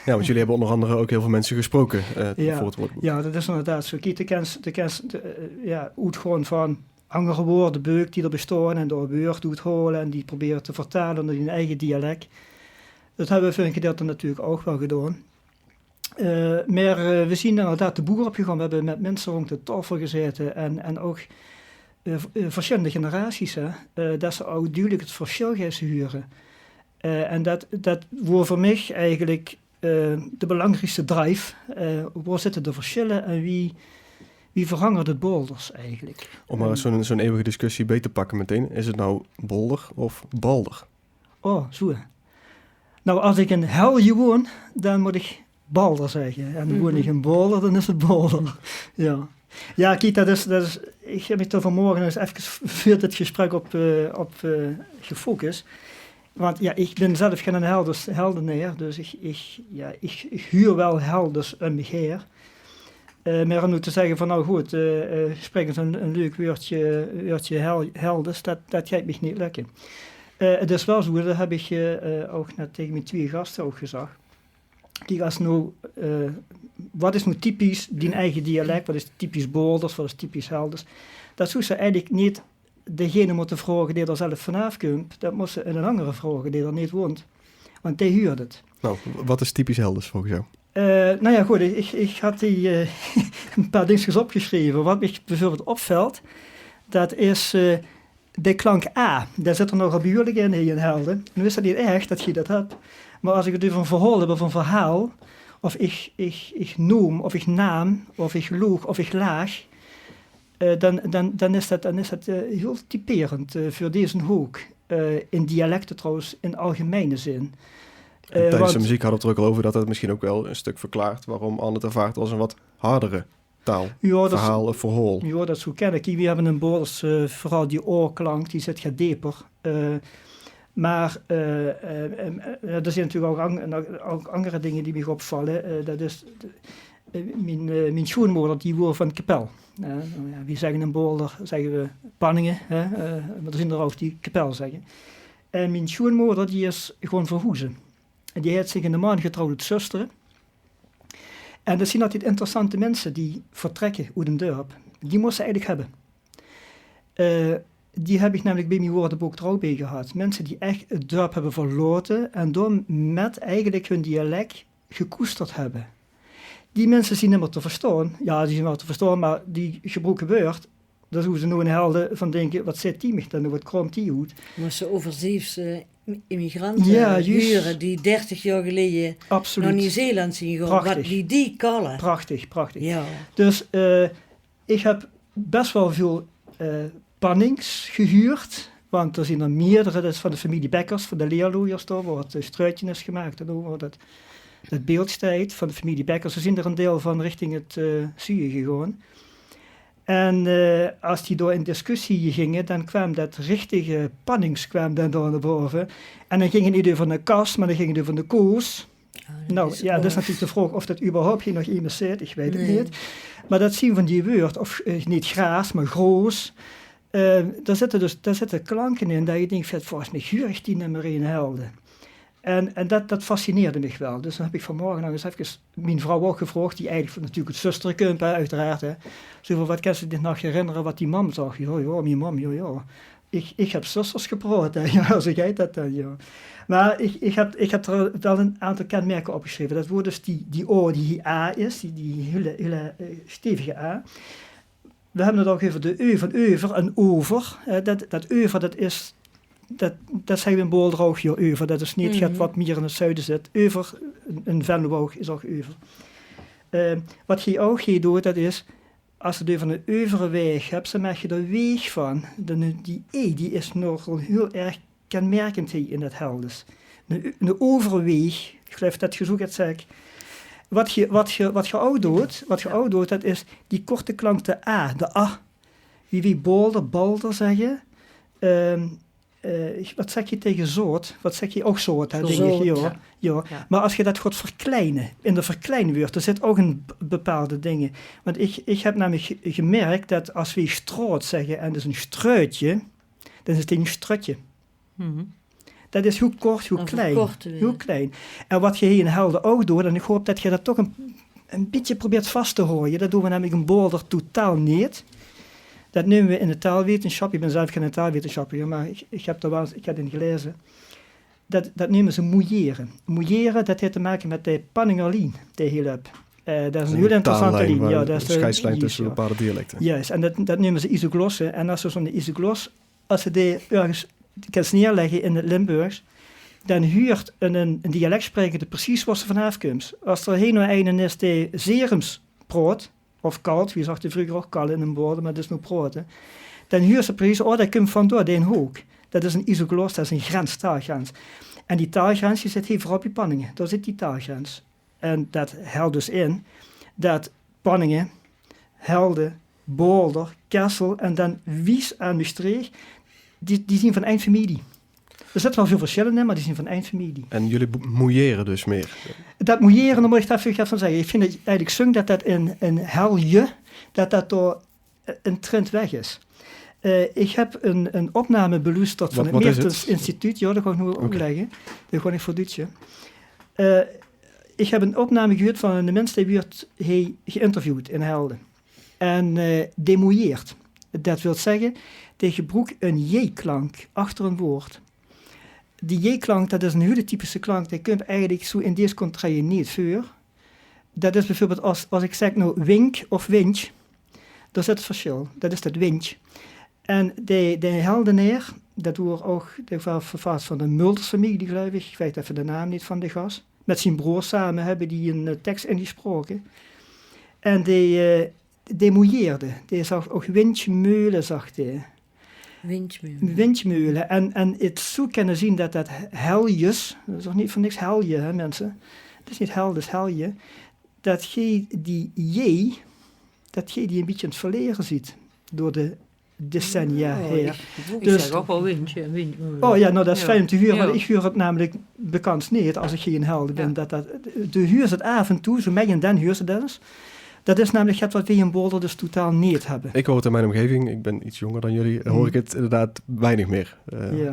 Ja, want jullie hebben onder andere ook heel veel mensen gesproken voor het woordenboek. Ja, dat is inderdaad zo. Kijk, de kans uitgaan van andere woordenboek die er bestaan en door woord uithalen en die proberen te vertalen naar hun eigen dialect. Dat hebben we voor een gedeelte natuurlijk ook wel gedaan. Maar we zien inderdaad de boer opgegaan. We hebben met mensen rond de tafel gezeten en ook verschillende generaties. Dat ze ook duidelijk het verschil gaan huren. En dat wordt voor mij eigenlijk de belangrijkste drive. Waar zitten de verschillen en wie verhangert de Boulders eigenlijk? Om maar zo'n eeuwige discussie beter te pakken meteen. Is het nou Boulder of Balder? Oh, zo. Nou, als ik in Helje woon, dan moet ik Balder zeggen. En woon ik in Boulder, dan is het Boulder. Ja. Ja, kijk, dat is, ik heb me er vanmorgen eens even voor dit gesprek op gefocust. Want ja, ik ben zelf geen heldeneer, dus ik huur wel helders een beheer. Maar om nu te zeggen van nou goed, spreek eens een leuk woordje helders, dat gaat me niet lukken. Het is wel zo, dat heb ik ook net tegen mijn 2 gasten ook gezegd. Kijk, als nou, wat is nou typisch die eigen dialect, wat is typisch Boulders, wat is typisch helders? Dat zou ze eigenlijk niet degene moeten vragen die er zelf vanaf komt, dat moet ze een andere vragen die er niet woont. Want die huurt het. Nou, wat is typisch helders volgens jou? Nou ja, goed, ik had die een paar dingetjes opgeschreven. Wat me bijvoorbeeld opvalt, dat is de klank A. Daar zit er nogal behoorlijk in Helden. Nu is dat niet erg dat je dat hebt. Maar als ik het over een verhaal heb of een verhaal, of ik noem, of ik naam, of ik loog, of ik laag, dan is dat heel typerend voor deze hoek. In dialecten trouwens, in algemene zin. Tijdens de muziek hadden we het er ook al over dat het misschien ook wel een stuk verklaart waarom Anne het ervaart als een wat hardere taal, verhaal of verhaal. Ja, dat zo ken ik. We hebben een Boulders, vooral die oorklank, die zit dieper. Maar er zijn natuurlijk ook andere dingen die me opvallen. Dat is mijn schoonmoeder, die woord van Kapel. Wie zeggen in Boulder, zeggen we Panningen, maar er zijn er ook die Kapel zeggen. En mijn schoonmoeder, die is gewoon verhoezen. En die heeft zich in de maan getrouwd met zusteren. En dat zijn altijd interessante mensen die vertrekken uit een dorp. Die moesten ze eigenlijk hebben. Die heb ik namelijk bij mijn woordenboek er ook bij gehad. Mensen die echt het dorp hebben verloten en door met eigenlijk hun dialect gekoesterd hebben. Die mensen zien niet meer te verstaan. Ja, die zijn wel te verstaan, maar die gebroken woord, daar hoeven ze nou een helden van denken, wat zit die mij dan, wat kromt die uit? Maar ze overzeefse immigranten huren die 30 jaar geleden naar Nieuw-Zeeland zien gaan. Wat die kallen. Prachtig. Ja. Dus ik heb best wel veel pannings gehuurd, want er zijn er meerdere, dat is van de familie Bekkers, van de leerloeiers, waar het struitje is gemaakt en over dat beeldstijd van de familie Bekkers. Ze zijn er een deel van richting het zuiden gegaan. En als die door in discussie gingen, dan kwam dat richtige pannings kwam dan door naar boven. En dan ging het niet over de kast, maar dan ging het over de koers. Nou, ja, dat is natuurlijk de vraag of dat überhaupt hier nog iemand zit, ik weet het niet. Maar dat zien van die woord, of niet graas, maar groos. daar zitten klanken in dat je denkt, volgens mij hurig die nummer 1 helden. En dat fascineerde me wel. Dus dan heb ik vanmorgen nog eens even mijn vrouw ook gevraagd, die eigenlijk natuurlijk het zusterkump, uiteraard. Hè. Zo van, wat kan ze dit nog herinneren wat die mam zag? Ja, mijn mam, ja. Ik heb zusters gepraat, hè. Ja, zo gaat dat dan, ja. Maar ik heb er wel een aantal kenmerken opgeschreven. Dat wordt dus die O, die A is, die hele stevige A. We hebben het ook over de U van over en over. Dat over, dat zeggen we in Boulder ook hier, over. Dat is niet het wat meer in het zuiden zit. Over, een Venlo is ook over. Wat je ook doet, dat is, als je van een overe weg hebt, dan merk je de weeg van. Die E, die is nog heel erg kenmerkend in het Helders. Een overweeg, ik geloof dat je zo gaat zeggen. Wat je ook doet, dat is die korte klank de A, de A. Wie balder zeggen. Wat zeg je tegen zoot? Wat zeg je ook zoot? Hè, denk ik, ja. Maar als je dat gaat verkleinen, in de verkleinwoord, er zit ook een bepaalde dingen. Want ik heb namelijk gemerkt dat als we stroot zeggen en dus een struitje, dan is het een strutje. Mm-hmm. Dat is hoe kort, hoe klein. En wat je hier in Helden ook doet, en ik hoop dat je dat toch een beetje probeert vast te houden, dat doen we namelijk in Boulder totaal niet. Dat nemen we in de taalwetenschap. Ik ben zelf geen taalwetenschapper, maar ik heb het gelezen. Dat nemen ze mouilleren. Mouilleren, dat heeft te maken met de Panningerlijn, die heel heb. Dat is een heel interessante lijn. Ja, dat is de scheidslijn tussen bepaalde dialecten. Juist, en dat nemen ze isoglossen. En als ze zo'n isoglos, als ze die ergens kan neerleggen in het Limburgs, dan huurt een dialectspreker precies wat ze vanaf komt. Als er heen en een is die Zerums praat, of kalt, wie zag er vroeger ook kal in een woorden, maar dat is nu praten, dan huurt ze precies, dat komt vandoor, die hoek. Dat is een isoglos, dat is een grens, taalgrens. En die taalgrens, die zit hier voorop in Panningen. Daar zit die taalgrens. En dat houdt dus in dat Panningen, Helden, Boulder, Kessel en dan Wies en Maastricht, die zien van één familie. Er zitten wel veel verschillen in, maar die zien van één familie. En jullie mouilleren dus meer? Dat mouilleren, daar moet ik daar even van zeggen. Ik vind het eigenlijk zung dat in Helje, dat door een trend weg is. Ik heb een opname beluisterd van het Meertens Instituut. Ja, dat ga ik nu uitleggen. Dat ga ik voor Duitsje. Ik heb een opname gehoord van de mensen die werd geïnterviewd in Helden. En demouilleerd. Dat wil zeggen, die gebruikt een J-klank achter een woord. Die J-klank, dat is een hele typische klank, die komt eigenlijk zo in deze contraille niet voor. Dat is bijvoorbeeld als ik zeg nou wink of winch, daar zit het verschil. Dat is dat winch. En de Heldenaar, dat wordt ook vervaard van de Mulders-familie, geloof ik weet even de naam niet van de gast. Met zijn broer samen hebben die een tekst ingesproken. En die mouilleerde. Die zag ook windmeulen, zag hij. Windmeulen. En het zo kunnen zien dat heljes, dat is nog niet voor niks helje, hè mensen. Het is niet hel, dat is helje. Dat je die J, dat je die een beetje aan het verleren ziet. Door de decennia heen. Ik zeg ook wel windje. Oh ja, nou dat is fijn om te huren, maar ik huur het namelijk bekend niet als ik geen helder ben. De huur het af en toe, zo mij en dan huur ze dat eens. Dat is namelijk het wat we in Boulder dus totaal niet hebben. Ik hoor het in mijn omgeving, ik ben iets jonger dan jullie, hoor ik het inderdaad weinig meer.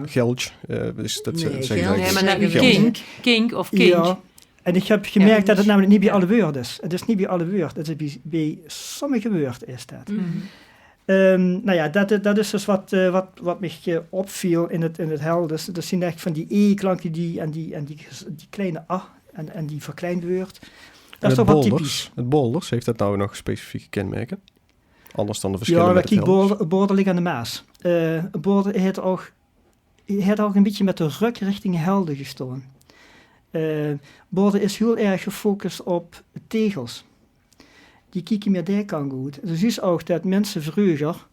Geltje, dus dat zeggen nee, maar dan kink of kink. Ja. En ik heb gemerkt dat het namelijk niet bij alle woorden is. Het is niet bij alle woorden, het is bij sommige woorden is dat. Mm-hmm. Nou ja, dat is dus wat me opviel in het Helders. Dat zijn echt van die E-klanken die kleine A en die verkleind woord. Dat is toch wat typisch. Het Boulders, heeft dat nou nog specifieke kenmerken? Anders dan de verschillen met het Ja, Boulder ligt aan de Maas. Boulder heeft ook een beetje met de ruk richting Helden gestaan. Boulder is heel erg gefocust op tegels. Die kijken meer daar kan goed. Dus is ook dat mensen vroeger,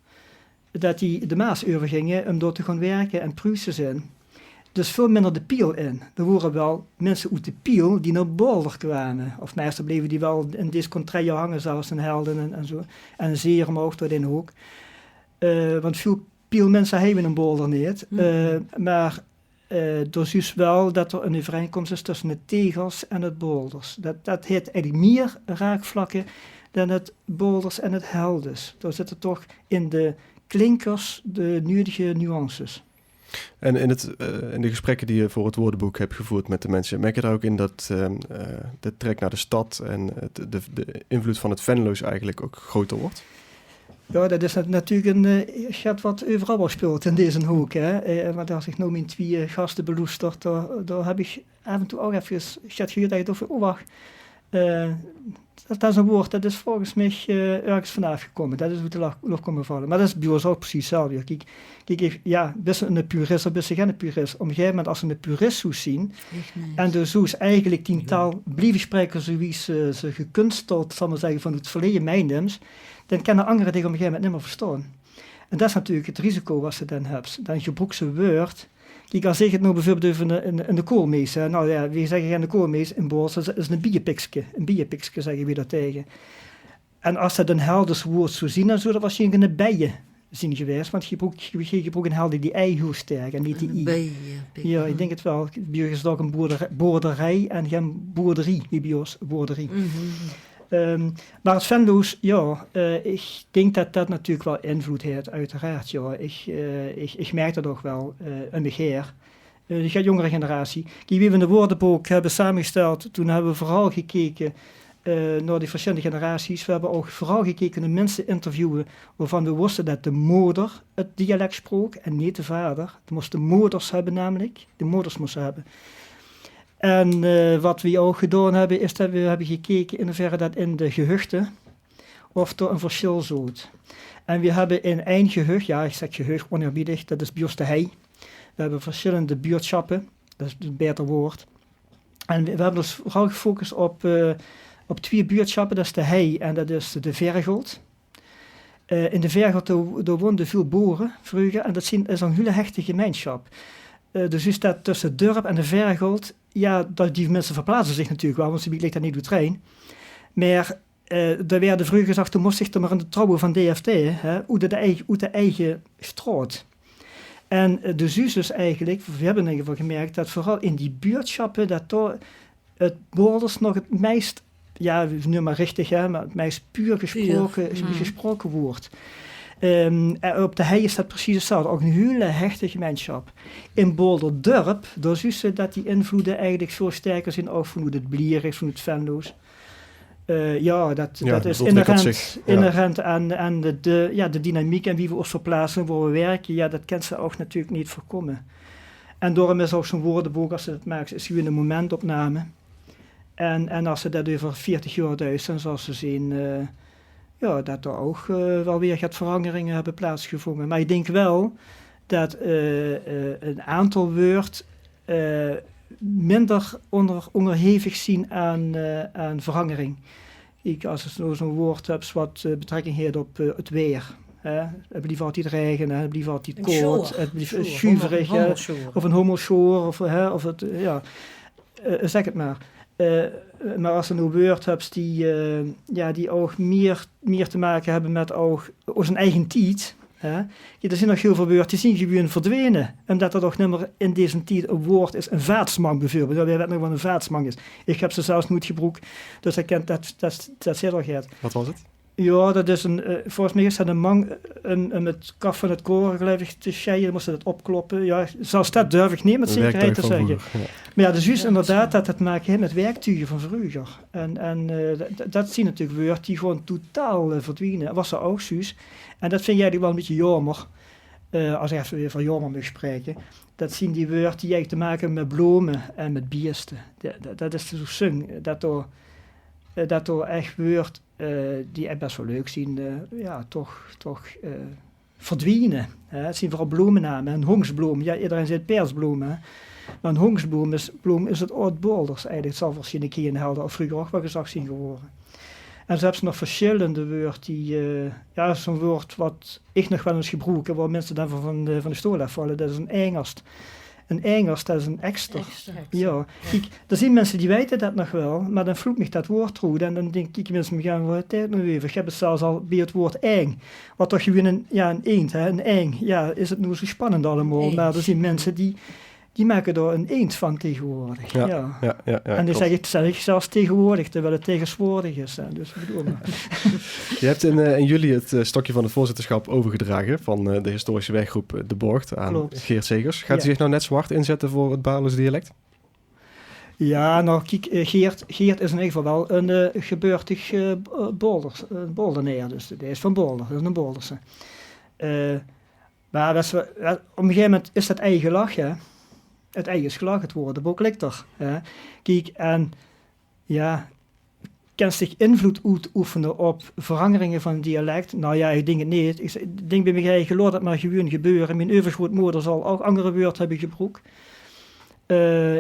dat die de Maas overgingen om door te gaan werken en pruisen zijn. Dus veel minder de piel in. Er waren wel mensen uit de piel die naar Boulder kwamen. Of meestal bleven die wel in deze contraille hangen, zelfs in Helden en zo. En zeer omhoog door den hoek. Want veel pielmensen hebben een Boulder niet. Maar er is wel dat er een overeenkomst is tussen de tegels en het Boulders. Dat heeft eigenlijk meer raakvlakken dan het Boulders en het Helders. Daar zitten toch in de klinkers de nodige nuances. En in de gesprekken die je voor het woordenboek hebt gevoerd met de mensen, merk je daar ook in dat de trek naar de stad en de invloed van het Venlo's eigenlijk ook groter wordt? Ja, dat is natuurlijk een schat wat overal wel speelt in deze hoek. Want als ik nou mijn 2 gasten beluister, daar heb ik af en toe ook even gedacht over, wacht, dat is een woord, dat is volgens mij ergens vanaf gekomen. Dat is hoe de lucht komen vallen. Maar dat is bij ons ook precies hetzelfde. Kijk, ja, best een purist of best geen purist. Op een gegeven moment, als ze een purist zou zien, en dus zo is eigenlijk die taal blijven spreken zoals ze gekunsteld, zal maar zeggen, van het verleden meeneemt, dan kunnen anderen die op een gegeven moment niet meer verstaan. En dat is natuurlijk het risico wat ze dan hebben. Dan gebruiken ze woord. Kijk, als ik het nou bijvoorbeeld over in de koolmees. Nou ja, wie zeggen in de koolmees in Boors, dat is een bierpikske. Een bierpikske zeggen we dat tegen. En als dat een helders woord zou zien, dan zou dat waarschijnlijk een bijen zien geweest. Want je gebruikt een helder die ei heel sterk en niet die i. Ja, ik denk het wel. Bij ons is het ook een boerderij en geen boerderie. Bij ons boerderie. Maar het Venlo's, ja, ik denk dat dat natuurlijk wel invloed heeft, uiteraard. Ja. Ik merk dat ook wel, een begeer. De jongere generatie. Die we in de woordenboek hebben samengesteld, toen hebben we vooral gekeken naar die verschillende generaties. We hebben ook vooral gekeken naar mensen interviewen waarvan we wisten dat de moeder het dialect sprak en niet de vader. Het moest de moeders hebben namelijk, de moeders moesten hebben. En wat we ook gedaan hebben, is dat we hebben gekeken in hoeverre dat in de gehuchten of er een verschil zit. En we hebben in één gehucht, ja, ik zeg gehucht oneerbiedig, dat is bij ons de hei. We hebben verschillende buurtschappen, dat is een beter woord. En we hebben dus vooral gefocust op 2 buurtschappen, dat is de hei en dat is de Vergelt. In de Vergelt daar woonden veel boeren vroeger en dat is een hele hechte gemeenschap. Dus is dat tussen het dorp en de Vergelt, ja, die mensen verplaatsen zich natuurlijk wel, want ze ligt dat niet door trein. Maar daar werden vroeger gezegd, toen moest zich er maar in de trouwen van DFT, uit de eigen straat. En de zus is eigenlijk, we hebben in ieder geval gemerkt, dat vooral in die buurtschappen, dat daar het Boorders nog het meest, ja, nu maar richtig, maar het meest puur gesproken wordt. Op de hei is dat precies hetzelfde, ook een hele hechte gemeenschap. In Bolderdorp, daar zie je dat die invloeden eigenlijk veel sterker zijn, ook van hoe het Blier is, van het Venlo's. Dat is inherent aan de dynamiek en wie we ons verplaatsen, waar we werken, ja, dat kan ze ook natuurlijk niet voorkomen. En daarom is ook zo'n woordenboek, als ze dat maakt, is gewoon een momentopname. En als ze dat over 40 jaar thuis, dan zal ze zien dat er ook wel weer veranderingen hebben plaatsgevonden. Maar ik denk wel dat een aantal woord minder onderhevig zien aan verandering. Als je zo'n woord hebt wat betrekking heeft op het weer. Het blijft altijd regenen, het blijft altijd koud, het blijft schuiverig, of een homoshoor, of het, zeg het maar. Maar als je nou woord hebt die ook meer te maken hebben met ook zijn eigen tijd. Er zijn nog heel veel woorden die zien gewoon verdwenen. Omdat er toch niet meer in deze tijd een woord is. Een vaatsmang bijvoorbeeld. Ja, wij weten nog wat een vaatsmang is. Ik heb ze zelfs nooit gebruikt. Dus ik ken dat heel erg. Wat was het? Ja, dat is volgens mij is dat een mang met kaf van het koren geloof ik te scheiden, dan moest dat opkloppen. Ja, zelfs dat durf ik niet met zekerheid te zeggen. Maar ja, dus juist inderdaad dat het maken heeft met werktuigen van vroeger. En dat zien natuurlijk woorden die gewoon totaal verdwijnen. Was er ook juist. En dat vind jij wel een beetje jammer. Als ik even weer van jammer mag spreken. Dat zien die woorden die eigenlijk te maken hebben met bloemen en met biesten. Dat is zo zing. Dat er echt woord die echt best wel leuk zien, toch verdwijnen. Het zien vooral bloemennamen. Een hongsbloem, ja, iedereen zegt persbloem. Hè. Maar een hongsbloem is het oud-Bolders eigenlijk. Het zal waarschijnlijk hier in Helder of vroeger ook wel gezag zien geworden. En ze hebben nog verschillende woorden die, zo'n woord wat ik nog wel eens gebruik, waar mensen dan van de stoel afvallen, dat is een Engast. Een Engels, dat is een ekster. Ja, kijk, er zijn mensen die weten dat nog wel, maar dan vloekt me dat woord toe. En dan denk ik, mensen, we gaan wel tijd nog even. Ik heb het zelfs al bij het woord eng. Wat toch gewoon een eend, hè, een eng. Ja, is het nou zo spannend allemaal? Maar er zijn mensen die die maken er een eend van tegenwoordig. Ja. Ja, En die klopt. zeg ik zelfs tegenwoordig, terwijl het tegenwoordig is. Hè. Dus ik bedoel, Je hebt in juli het stokje van het voorzitterschap overgedragen van de historische werkgroep De Borgt aan Klopt. Geert Segers. Gaat hij Ja. zich nou net zo hard inzetten voor het Baarles dialect? ja, nou kijk, Geert is in ieder geval wel een gebeurtig Bolderneer. Dus hij is van Bolder, dat is een Bolderse. Maar op een gegeven moment is dat eigen lach, hè. Het eigen slag, het woord, de boek ligt er. Hè. Kijk, en ja, kan zich invloed uitoefenen op veranderingen van dialect? Nou ja, ik denk het niet. Ik denk bij mij, geloof dat maar gewoon gebeuren. Mijn overgrootmoeder zal ook andere woorden hebben gebruikt.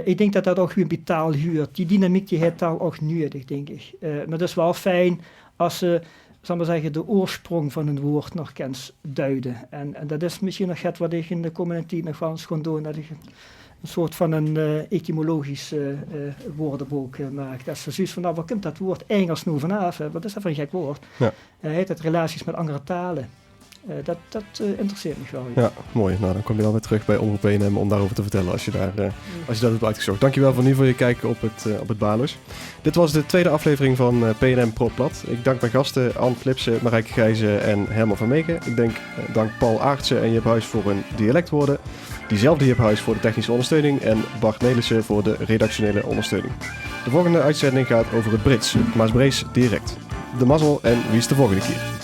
Ik denk dat dat ook gewoon bij taal huurt. Die dynamiek die heeft taal ook nodig, denk ik. Maar het is wel fijn als ze, zal maar zeggen, de oorsprong van een woord nog kent duiden. En dat is misschien nog het wat ik in de komende tijd nog wel eens ga doen. Dat ik een soort van een etymologisch woordenboek maak. Dat is zoiets van, nou, waar komt dat woord Engels nu vanaf? Wat is dat voor een gek woord? Ja. Heet het relaties met andere talen? Dat interesseert me wel. Ja, mooi. Nou, dan kom je dan weer terug bij Omroep PNM om daarover te vertellen als je dat hebt uitgezocht. Dankjewel voor nu voor je kijken op het Baarles. Dit was de tweede aflevering van PNM Pro Plat. Ik dank mijn gasten Ann Flipsen, Marijke Gijzen en Herman van Meeken. Ik dank Paul Aartsen en Jip Huis voor hun dialectwoorden. Diezelfde Jip Huis voor de technische ondersteuning en Bart Nelissen voor de redactionele ondersteuning. De volgende uitzending gaat over het Brits, het Maasbrees dialect. De mazzel en wie is de volgende keer?